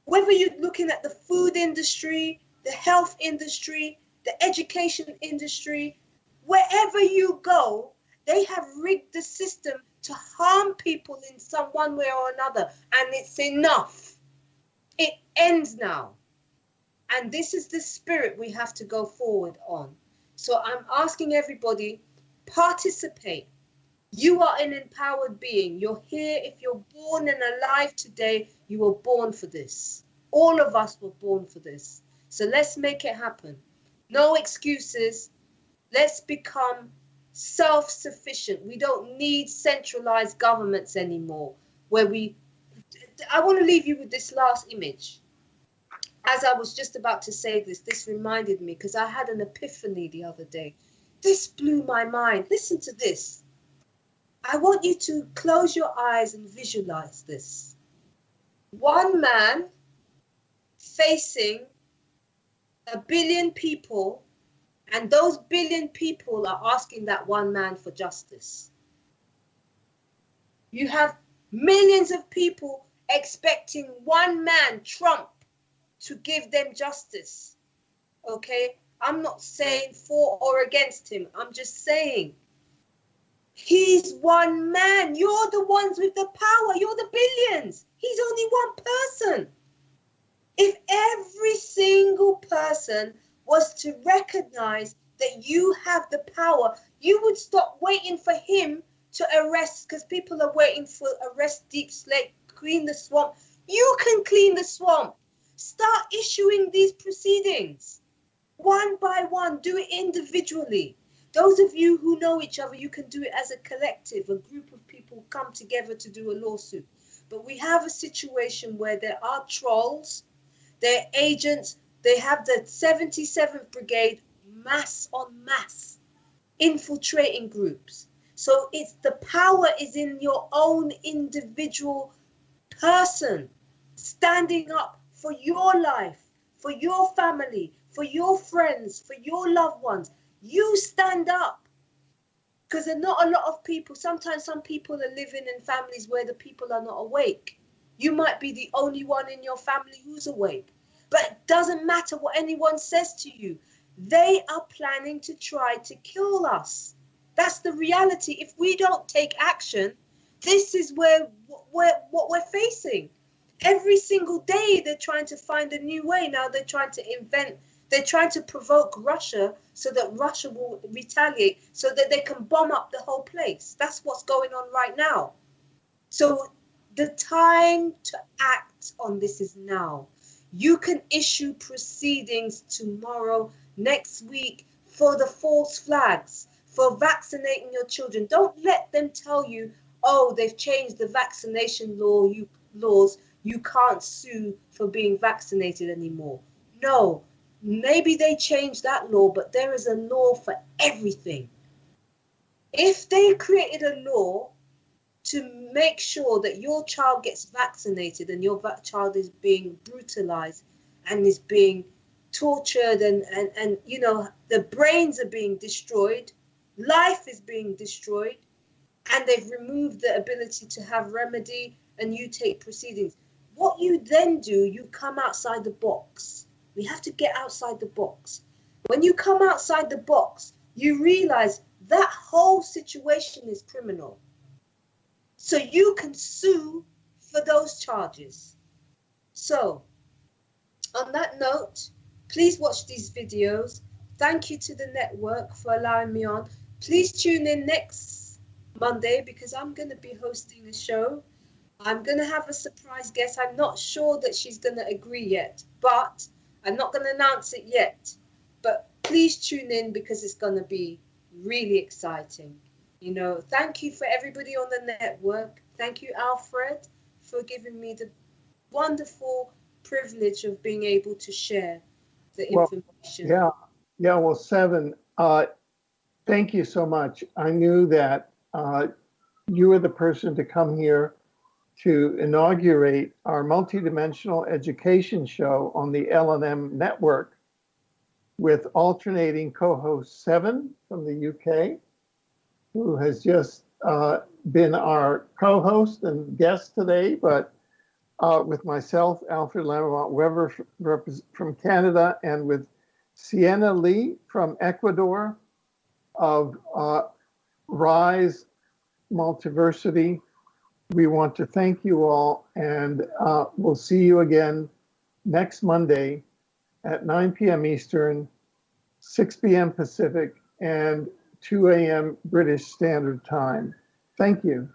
Speaker 2: Whether you're looking at the food industry, the health industry, the education industry, wherever you go, they have rigged the system to harm people in some one way or another, and it's enough. It ends now. And this is the spirit we have to go forward on. So I'm asking everybody, participate. You are an empowered being. You're here. If you're born and alive today, you were born for this. All of us were born for this. So let's make it happen. No excuses. Let's become self-sufficient. We don't need centralized governments anymore. I want to leave you with this last image. As I was just about to say this reminded me, because I had an epiphany the other day. This blew my mind. Listen to this. I want you to close your eyes and visualize this. One man facing 1 billion people, and those 1 billion people are asking that one man for justice. You have millions of people expecting one man, Trump, to give them justice. Okay? I'm not saying for or against him. I'm just saying he's one man. You're the ones with the power. You're the billions. He's only one person. If every single person was to recognize that you have the power, you would stop waiting for him to arrest, because people are waiting for arrest Deep Slate, clean the swamp. You can clean the swamp. Start issuing these proceedings one by one. Do it individually. Those of you who know each other, you can do it as a collective. A group of people come together to do a lawsuit. But we have a situation where there are trolls, they're agents, they have the 77th Brigade mass on mass infiltrating groups. So it's the power is in your own individual person, standing up for your life, for your family, for your friends, for your loved ones. You stand up, because there are not a lot of people. Sometimes some people are living in families where the people are not awake. You might be the only one in your family who's awake, but it doesn't matter what anyone says to you. They are planning to try to kill us. That's the reality. If we don't take action, this is what we're facing. Every single day, they're trying to find a new way. Now they're trying to provoke Russia so that Russia will retaliate, so that they can bomb up the whole place. That's what's going on right now. So the time to act on this is now. You can issue proceedings tomorrow, next week, for the false flags, for vaccinating your children. Don't let them tell you, oh, they've changed the vaccination laws. You can't sue for being vaccinated anymore. No, maybe they changed that law, but there is a law for everything. If they created a law to make sure that your child gets vaccinated and your child is being brutalized and is being tortured and you know, the brains are being destroyed, life is being destroyed, and they've removed the ability to have remedy, and you take proceedings. What you then do, you come outside the box. We have to get outside the box. When you come outside the box, you realize that whole situation is criminal. So you can sue for those charges. So on that note, please watch these videos. Thank you to the network for allowing me on. Please tune in next Monday because I'm going to be hosting a show. I'm going to have a surprise guest. I'm not sure that she's going to agree yet, but I'm not going to announce it yet. But please tune in because it's going to be really exciting. You know, thank you for everybody on the network. Thank you, Alfred, for giving me the wonderful privilege of being able to share the information.
Speaker 1: Yeah. Well, Seven, thank you so much. I knew that you were the person to come here to inaugurate our multidimensional education show on the LNM network with alternating co-host Seven from the UK, who has just been our co-host and guest today, but with myself, Alfred Lambremont Webre from Canada, and with Sienna Lee from Ecuador of Rise Multiversity. We want to thank you all, and we'll see you again next Monday at 9 p.m. Eastern, 6 p.m. Pacific, and 2 a.m. British Standard Time. Thank you.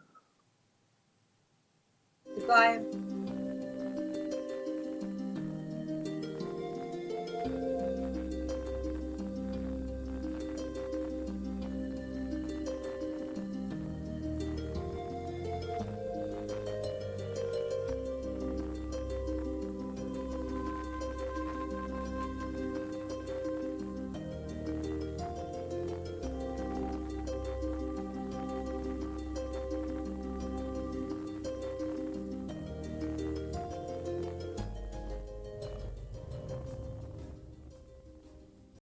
Speaker 2: Goodbye.